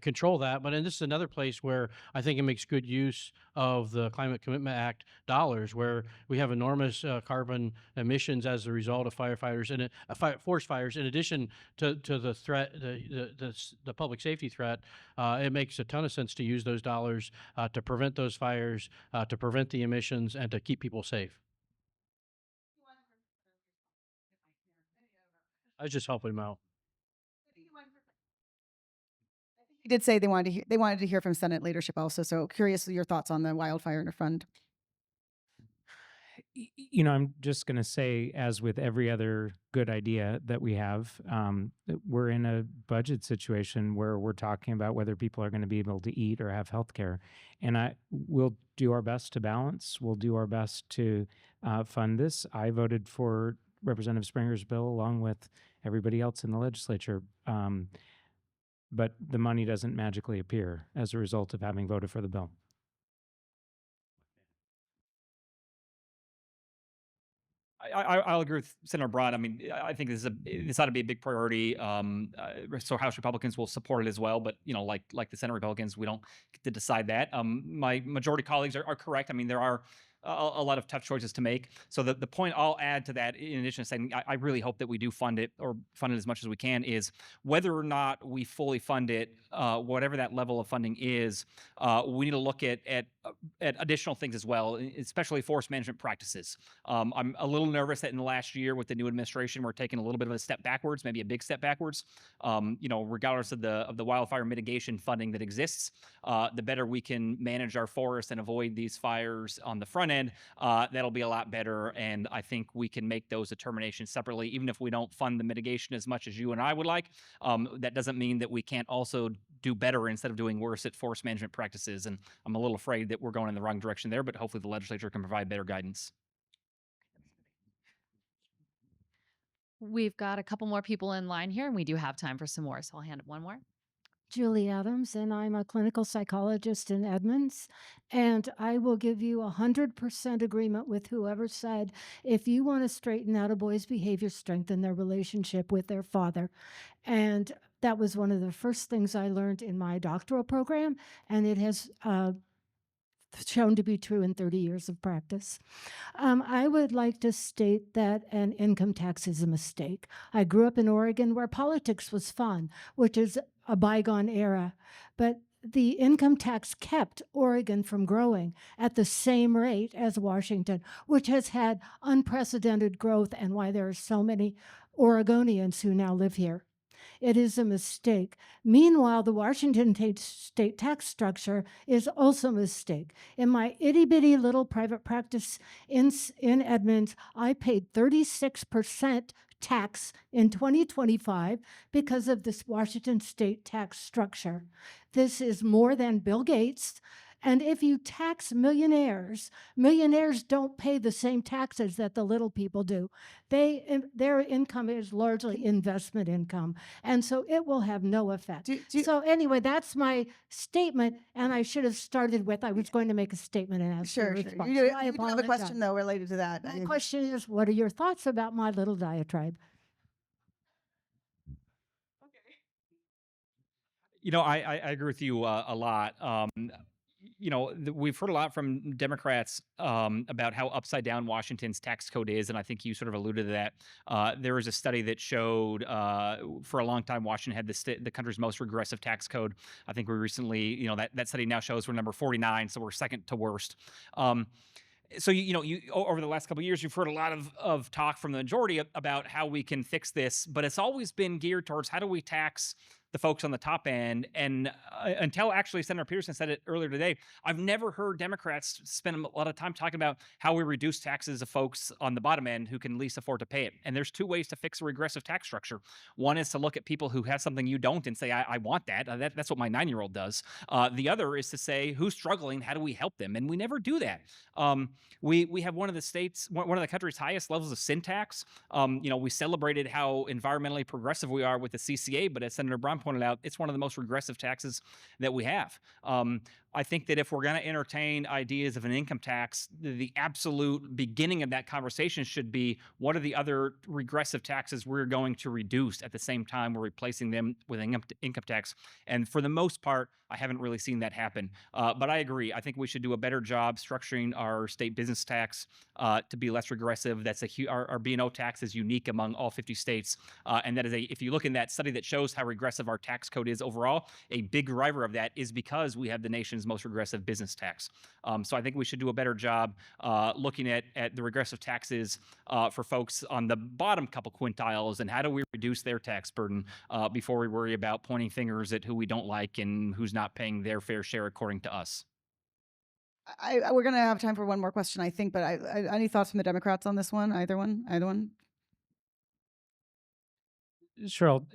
control that. But this is another place where I think it makes good use of the Climate Commitment Act dollars, where we have enormous carbon emissions as a result of firefighters and forest fires. In addition to the threat, the public safety threat, it makes a ton of sense to use those dollars to prevent those fires, to prevent the emissions, and to keep people safe. I was just helping him out. He did say they wanted to hear from Senate leadership also. So curious your thoughts on the wildfire fund. I'm just going to say, as with every other good idea that we have, that we're in a budget situation where we're talking about whether people are going to be able to eat or have health care. And we'll do our best to balance. We'll do our best to fund this. I voted for Representative Springer's bill along with everybody else in the legislature. But the money doesn't magically appear as a result of having voted for the bill. I'll agree with Senator Braun. I mean, I think this ought to be a big priority. So House Republicans will support it as well. But like the Senate Republicans, we don't get to decide that. My majority colleagues are correct. I mean, there are a lot of tough choices to make. So the point I'll add to that, in addition to saying I really hope that we do fund it, or fund it as much as we can, is whether or not we fully fund it, whatever that level of funding is, we need to look at additional things as well, especially forest management practices. I'm a little nervous that in the last year with the new administration, we're taking a little bit of a step backwards, maybe a big step backwards. Regardless of the wildfire mitigation funding that exists, the better we can manage our forests and avoid these fires on the front end, that'll be a lot better. And I think we can make those determinations separately, even if we don't fund the mitigation as much as you and I would like. That doesn't mean that we can't also do better instead of doing worse at forest management practices. And I'm a little afraid that we're going in the wrong direction there, but hopefully the legislature can provide better guidance. We've got a couple more people in line here, and we do have time for some more. So I'll hand it one more. Julie Adams, and I'm a clinical psychologist in Edmonds. And I will give you 100% agreement with whoever said, if you want to straighten out a boy's behavior, strengthen their relationship with their father. And that was one of the first things I learned in my doctoral program, and it has shown to be true in 30 years of practice. I would like to state that an income tax is a mistake. I grew up in Oregon where politics was fun, which is a bygone era, but the income tax kept Oregon from growing at the same rate as Washington, which has had unprecedented growth, and why there are so many Oregonians who now live here. It is a mistake. Meanwhile, the Washington state tax structure is also a mistake. In my itty-bitty little private practice in Edmonds, I paid 36% tax in 2025 because of this Washington state tax structure. This is more than Bill Gates. And if you tax millionaires don't pay the same taxes that the little people do. Their income is largely investment income, and so it will have no effect. So anyway, that's my statement, and I should have started with, I was going to make a statement and ask Sure. your response. You So do I have a apologize. question, though, related to that. My question is, what are your thoughts about my little diatribe? I agree with you a lot. We've heard a lot from Democrats about how upside down Washington's tax code is, and I think you sort of alluded to that. There was a study that showed for a long time Washington had the country's most regressive tax code. I think we recently, that study now shows we're number 49, so we're second to worst. So over the last couple of years, you've heard a lot of talk from the majority about how we can fix this, but it's always been geared towards how do we tax the folks on the top end. And until actually Senator Pedersen said it earlier today, I've never heard Democrats spend a lot of time talking about how we reduce taxes of folks on the bottom end who can least afford to pay it. And there's two ways to fix a regressive tax structure. One is to look at people who have something you don't and say, I want that. That's what my 9-year-old does. The other is to say, who's struggling? How do we help them? And we never do that. We have one of the country's highest levels of sin tax. We celebrated how environmentally progressive we are with the CCA, but as Senator Braun pointed out, it's one of the most regressive taxes that we have. I think that if we're going to entertain ideas of an income tax, the absolute beginning of that conversation should be, what are the other regressive taxes we're going to reduce at the same time we're replacing them with an income tax? And for the most part, I haven't really seen that happen. But I agree. I think we should do a better job structuring our state business tax to be less regressive. Our B&O tax is unique among all 50 states. And that is if you look in that study that shows how regressive our tax code is overall, a big driver of that is because we have the nation's most regressive business tax. So I think we should do a better job looking at the regressive taxes for folks on the bottom couple quintiles, and how do we reduce their tax burden before we worry about pointing fingers at who we don't like and who's not paying their fair share according to us. We're going to have time for one more question, I think, but any thoughts from the Democrats on this one? Either one? Cheryl,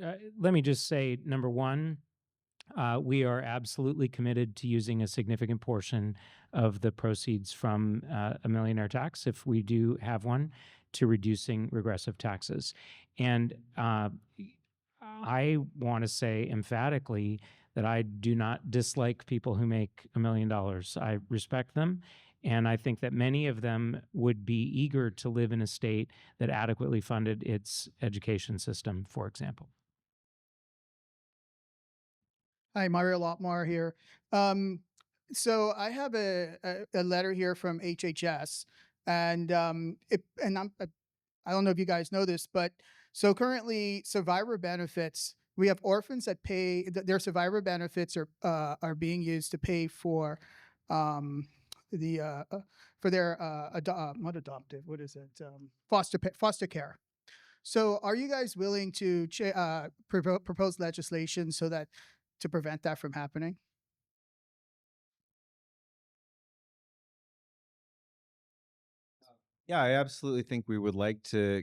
let me just say, number one, we are absolutely committed to using a significant portion of the proceeds from a millionaire tax, if we do have one, to reducing regressive taxes. And I want to say emphatically that I do not dislike people who make $1 million. I respect them. And I think that many of them would be eager to live in a state that adequately funded its education system, for example. Hi, Mario Lotmar here. So I have a letter here from HHS, and I don't know if you guys know this, but so currently survivor benefits, we have orphans that pay their survivor benefits are being used to pay for their not adoptive, what is it, foster care. So are you guys willing to propose legislation so that to prevent that from happening? Yeah, I absolutely think we would like to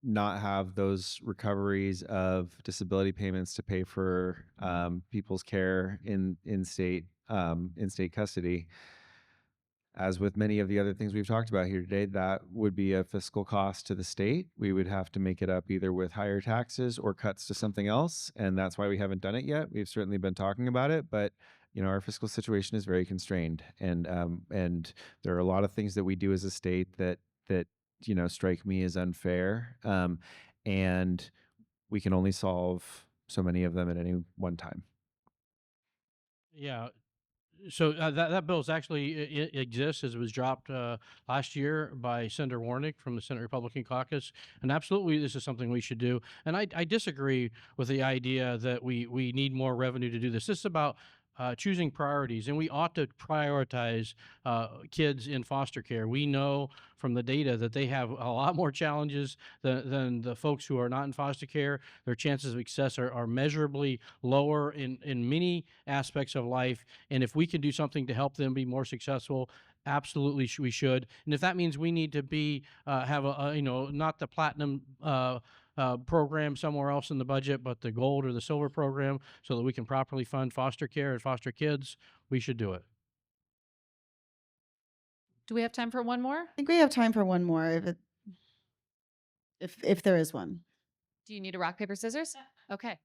not have those recoveries of disability payments to pay for people's care in state custody. As with many of the other things we've talked about here today, that would be a fiscal cost to the state. We would have to make it up either with higher taxes or cuts to something else, and that's why we haven't done it yet. We've certainly been talking about it, but our fiscal situation is very constrained, and there are a lot of things that we do as a state that strike me as unfair, and we can only solve so many of them at any one time. Yeah. So that bill actually exists, as it was dropped last year by Senator Warnick from the Senate Republican caucus, and absolutely this is something we should do. And I disagree with the idea that we need more revenue to do this. This is about choosing priorities, and we ought to prioritize kids in foster care. We know from the data that they have a lot more challenges than the folks who are not in foster care. Their chances of success are measurably lower in many aspects of life, and if we can do something to help them be more successful, absolutely we should. And if that means we need to be have not the platinum program somewhere else in the budget, but the gold or the silver program, so that we can properly fund foster care and foster kids, we should do it. Do we have time for one more? I think we have time for one more, if there is one. Do you need a rock, paper, scissors? Okay.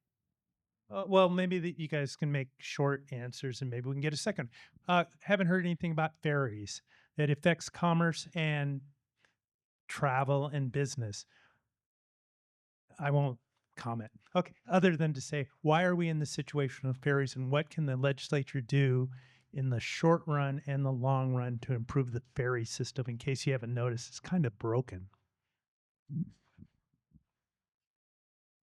Well, maybe that you guys can make short answers, and maybe we can get a second. Haven't heard anything about ferries. That affects commerce and travel and business. I won't comment. Okay, other than to say, why are we in this situation of ferries, and what can the legislature do in the short run and the long run to improve the ferry system? In case you haven't noticed, it's kind of broken.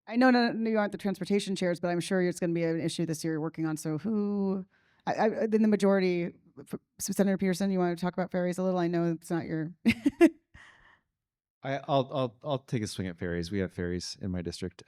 I know you aren't the transportation chairs, but I'm sure it's going to be an issue this year you're working on. So in the majority, Senator Pedersen, you want to talk about ferries a little? I know it's not your. I'll take a swing at ferries. We have ferries in my district.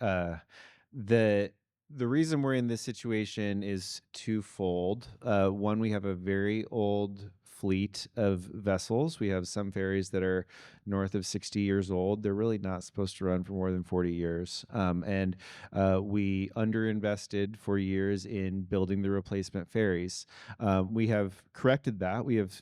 The reason we're in this situation is twofold. One, we have a very old fleet of vessels. We have some ferries that are north of 60 years old. They're really not supposed to run for more than 40 years. And we underinvested for years in building the replacement ferries. We have corrected that. We have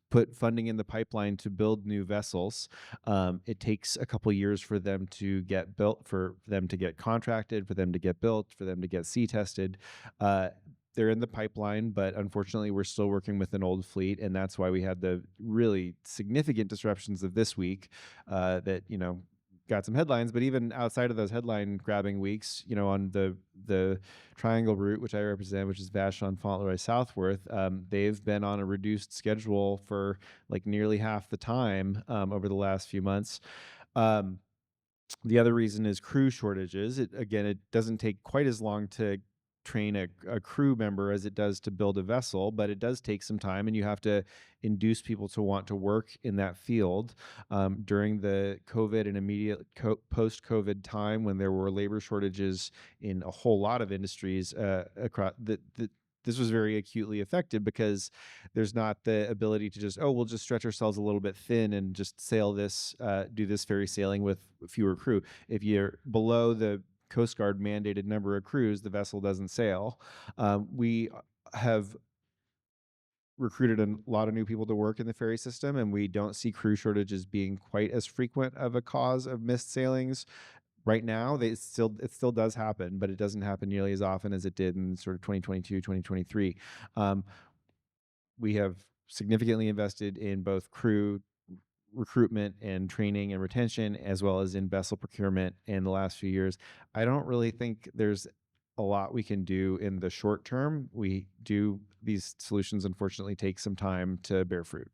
put funding in the pipeline to build new vessels. It takes a couple years for them to get built, for them to get contracted, for them to get built, for them to get sea tested. They're in the pipeline, but unfortunately, we're still working with an old fleet, and that's why we had the really significant disruptions of this week that got some headlines. But even outside of those headline grabbing weeks, on the Triangle route, which I represent, which is Vashon, Fauntleroy, Southworth, they've been on a reduced schedule for like nearly half the time over the last few months. The other reason is crew shortages. It doesn't take quite as long to train a crew member as it does to build a vessel, but it does take some time, and you have to induce people to want to work in that field. During the COVID and immediate post-COVID time, when there were labor shortages in a whole lot of industries across this was very acutely affected because there's not the ability to just, we'll just stretch ourselves a little bit thin and just sail this, do this ferry sailing with fewer crew. If you're below the Coast Guard mandated number of crews, the vessel doesn't sail. We have recruited a lot of new people to work in the ferry system, and we don't see crew shortages being quite as frequent of a cause of missed sailings. Right now, it still does happen, but it doesn't happen nearly as often as it did in sort of 2022, 2023. We have significantly invested in both crew recruitment and training and retention, as well as in vessel procurement in the last few years. I don't really think there's a lot we can do in the short term. These solutions unfortunately take some time to bear fruit.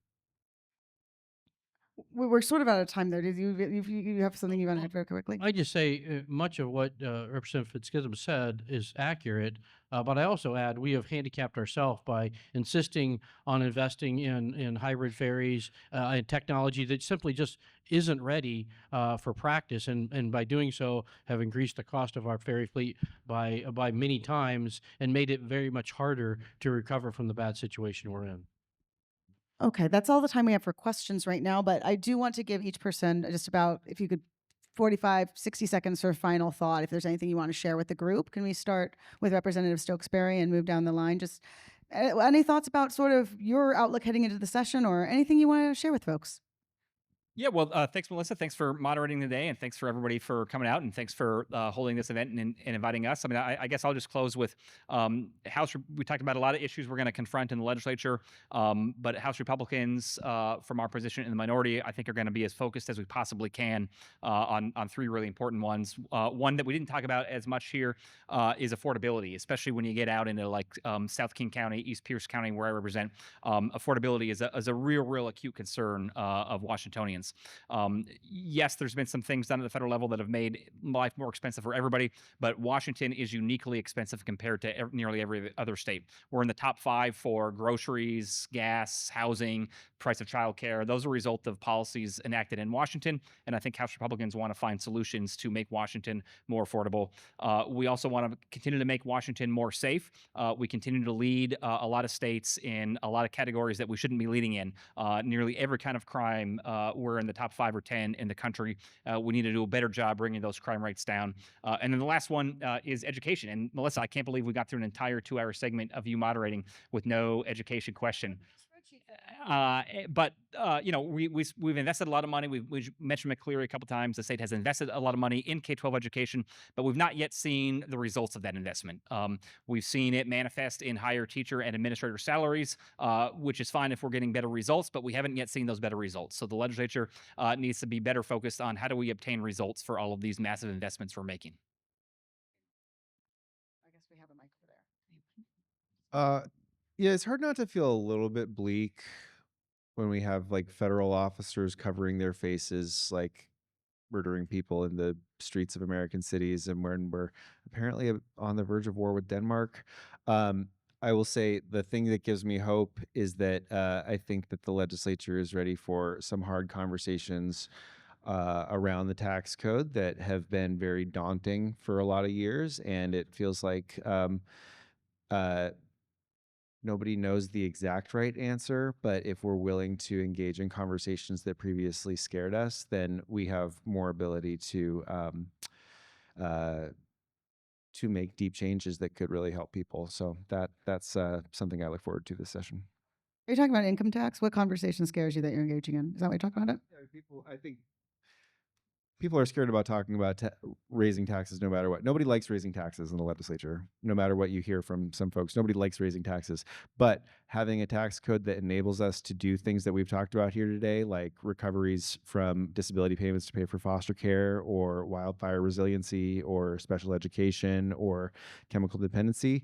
We're sort of out of time there. Did you have something you want to add very quickly? I just say much of what Representative Fitzgibbon said is accurate, but I also add we have handicapped ourselves by insisting on investing in hybrid ferries and technology that simply just isn't ready for practice, and by doing so have increased the cost of our ferry fleet by many times and made it very much harder to recover from the bad situation we're in. Okay, that's all the time we have for questions right now, but I do want to give each person just about, if you could, 45, 60 seconds for final thought. If there's anything you want to share with the group, can we start with Representative Stokesbary and move down the line? Just any thoughts about sort of your outlook heading into the session or anything you want to share with folks? Yeah, well, thanks, Melissa. Thanks for moderating today, and thanks for everybody for coming out, and thanks for holding this event and inviting us. I mean, I guess I'll just close with House. We talked about a lot of issues we're going to confront in the legislature, but House Republicans, from our position in the minority, I think are going to be as focused as we possibly can on three really important ones. One that we didn't talk about as much here is affordability, especially when you get out into like South King County, East Pierce County, where I represent. Affordability is a real acute concern of Washingtonians. Yes, there's been some things done at the federal level that have made life more expensive for everybody, but Washington is uniquely expensive compared to nearly every other state. We're in the top 5 for groceries, gas, housing, price of childcare. Those are a result of policies enacted in Washington, and I think House Republicans want to find solutions to make Washington more affordable. We also want to continue to make Washington more safe. We continue to lead a lot of states in a lot of categories that we shouldn't be leading in. Nearly every kind of crime, we're in the top 5 or 10 in the country. We need to do a better job bringing those crime rates down. And then the last one is education. And Melissa, I can't believe we got through an entire 2-hour segment of you moderating with no education question. But we've invested a lot of money. We've mentioned McCleary a couple times. The state has invested a lot of money in K-12 education, but we've not yet seen the results of that investment. We've seen it manifest in higher teacher and administrator salaries, which is fine if we're getting better results, but we haven't yet seen those better results. So the legislature needs to be better focused on how do we obtain results for all of these massive investments we're making. I guess we have a mic over there. Yeah, it's hard not to feel a little bit bleak when we have like federal officers covering their faces, like murdering people in the streets of American cities, and when we're apparently on the verge of war with Denmark. I will say the thing that gives me hope is that I think that the legislature is ready for some hard conversations around the tax code that have been very daunting for a lot of years, and it feels like uh, nobody knows the exact right answer, but if we're willing to engage in conversations that previously scared us, then we have more ability uh, to make deep changes that could really help people. So that's something I look forward to this session. Are you talking about income tax? What conversation scares you that you're engaging in? Is that what you're talking about? I think people are scared about talking about raising taxes no matter what. Nobody likes raising taxes in the legislature, no matter what you hear from some folks. Nobody likes raising taxes. But having a tax code that enables us to do things that we've talked about here today, like recoveries from disability payments to pay for foster care or wildfire resiliency or special education or chemical dependency,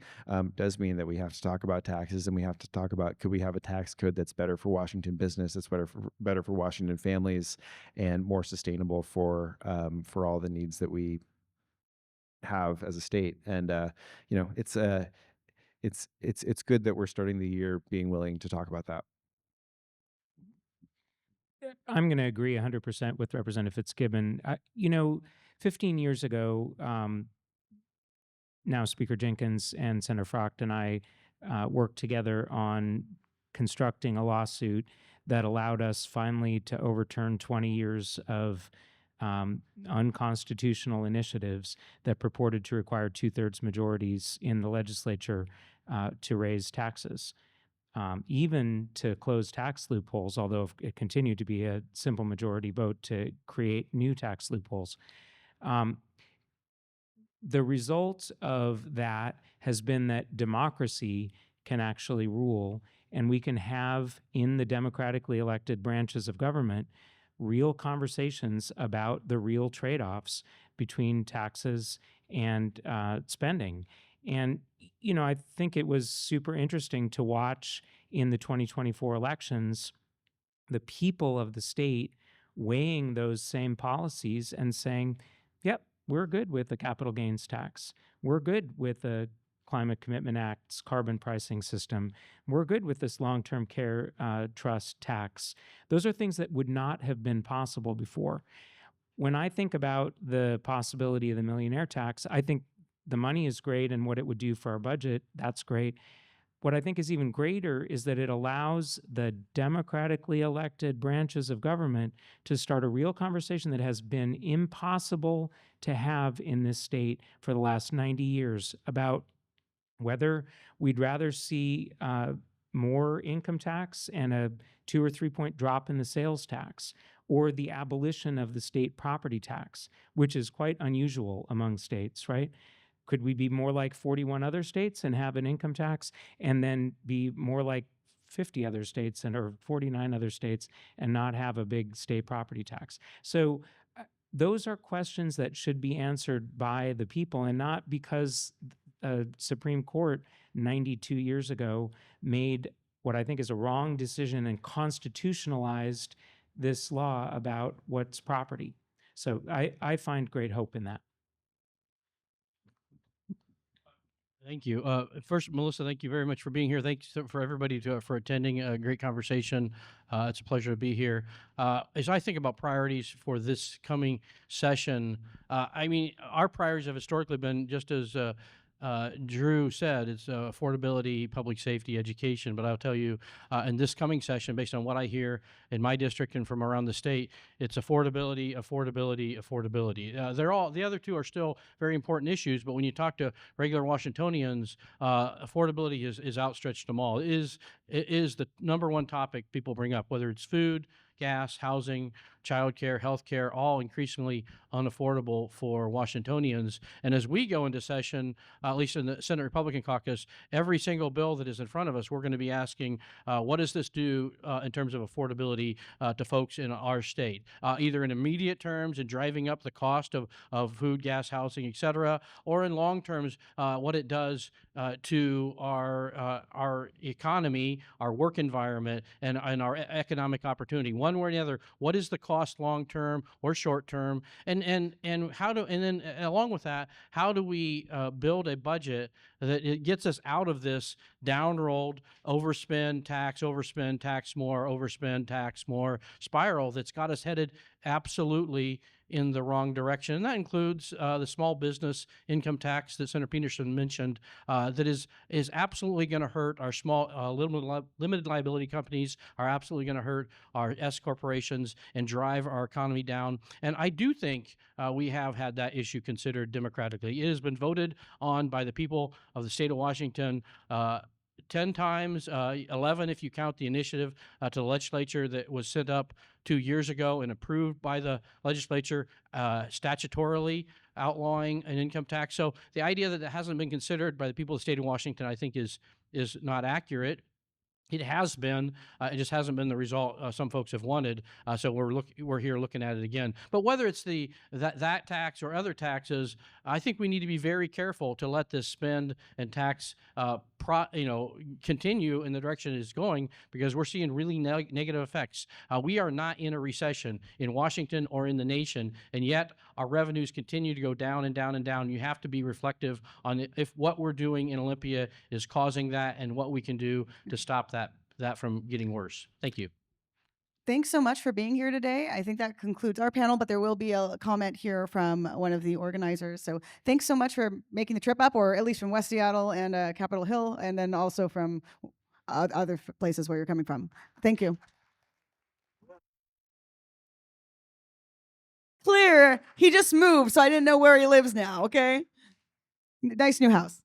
does mean that we have to talk about taxes, and we have to talk about, could we have a tax code that's better for Washington business, that's better for Washington families, and more sustainable for all the needs that we have as a state. And it's good that we're starting the year being willing to talk about that. I'm going to agree 100% with Representative Fitzgibbon. 15 years ago, now Speaker Jenkins and Senator Frocht and I worked together on constructing a lawsuit that allowed us finally to overturn 20 years of unconstitutional initiatives that purported to require 2/3 majorities in the legislature to raise taxes, even to close tax loopholes, although it continued to be a simple majority vote to create new tax loopholes. The result of that has been that democracy can actually rule, and we can have in the democratically elected branches of government real conversations about the real trade-offs between taxes and spending. And, I think it was super interesting to watch in the 2024 elections, the people of the state weighing those same policies and saying, yep, we're good with the capital gains tax. We're good with the Climate Commitment Act's carbon pricing system. We're good with this long-term care trust tax. Those are things that would not have been possible before. When I think about the possibility of the millionaire tax, I think the money is great, and what it would do for our budget, that's great. What I think is even greater is that it allows the democratically elected branches of government to start a real conversation that has been impossible to have in this state for the last 90 years about whether we'd rather see more income tax and a 2 or 3 point drop in the sales tax, or the abolition of the state property tax, which is quite unusual among states, right? Could we be more like 41 other states and have an income tax, and then be more like 50 other states or 49 other states and not have a big state property tax? So those are questions that should be answered by the people, and not because Supreme Court 92 years ago made what I think is a wrong decision and constitutionalized this law about what's property. So I find great hope in that. Thank you. First, Melissa, thank you very much for being here. Thanks for everybody for attending a great conversation. It's a pleasure to be here. As I think about priorities for this coming session, our priorities have historically been just as Drew said, it's affordability, public safety, education. But I'll tell you, in this coming session, based on what I hear in my district and from around the state, it's affordability, affordability, affordability. The other two are still very important issues, but when you talk to regular Washingtonians, affordability is outstretched them all. It is the number one topic people bring up, whether it's food, gas, housing, childcare, healthcare, all increasingly unaffordable for Washingtonians. And as we go into session, at least in the Senate Republican caucus, every single bill that is in front of us, we're going to be asking, what does this do in terms of affordability to folks in our state, either in immediate terms in driving up the cost of food, gas, housing, et cetera, or in long terms, what it does to our economy, our work environment, and our economic opportunity. one way or the other. What is the cost long term or short term? And then along with that, how do we build a budget that it gets us out of this down-rolled overspend, tax more, overspend, tax more spiral that's got us headed absolutely in the wrong direction. And that includes the small business income tax that Senator Pedersen mentioned that is absolutely going to hurt our small limited liability companies, are absolutely going to hurt our S corporations and drive our economy down. And I do think we have had that issue considered democratically. It has been voted on by the people of the state of Washington 10 times, 11 if you count the initiative to the legislature that was sent up 2 years ago and approved by the legislature statutorily outlawing an income tax. So the idea that it hasn't been considered by the people of the state of Washington, I think, is not accurate. It has been. It just hasn't been the result some folks have wanted. So we're here looking at it again. But whether it's that tax or other taxes, I think we need to be very careful to let this spend and tax continue in the direction it's going, because we're seeing really negative effects. We are not in a recession in Washington or in the nation, and yet our revenues continue to go down and down and down. You have to be reflective on if what we're doing in Olympia is causing that and what we can do to stop that from getting worse. Thank you. Thanks so much for being here today. I think that concludes our panel, but there will be a comment here from one of the organizers. So thanks so much for making the trip up, or at least from West Seattle and Capitol Hill, and then also from other places where you're coming from. Thank you. Clear. He just moved, so I didn't know where he lives now, okay? Nice new house.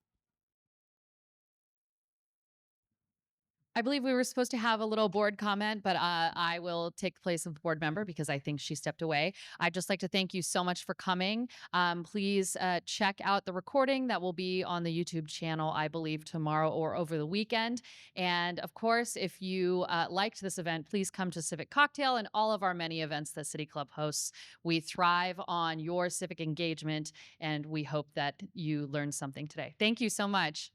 I believe we were supposed to have a little board comment, but I will take the place of the board member because I think she stepped away. I'd just like to thank you so much for coming. Please check out the recording that will be on the YouTube channel, I believe, tomorrow or over the weekend. And of course, if you liked this event, please come to Civic Cocktail and all of our many events that City Club hosts. We thrive on your civic engagement, and we hope that you learned something today. Thank you so much.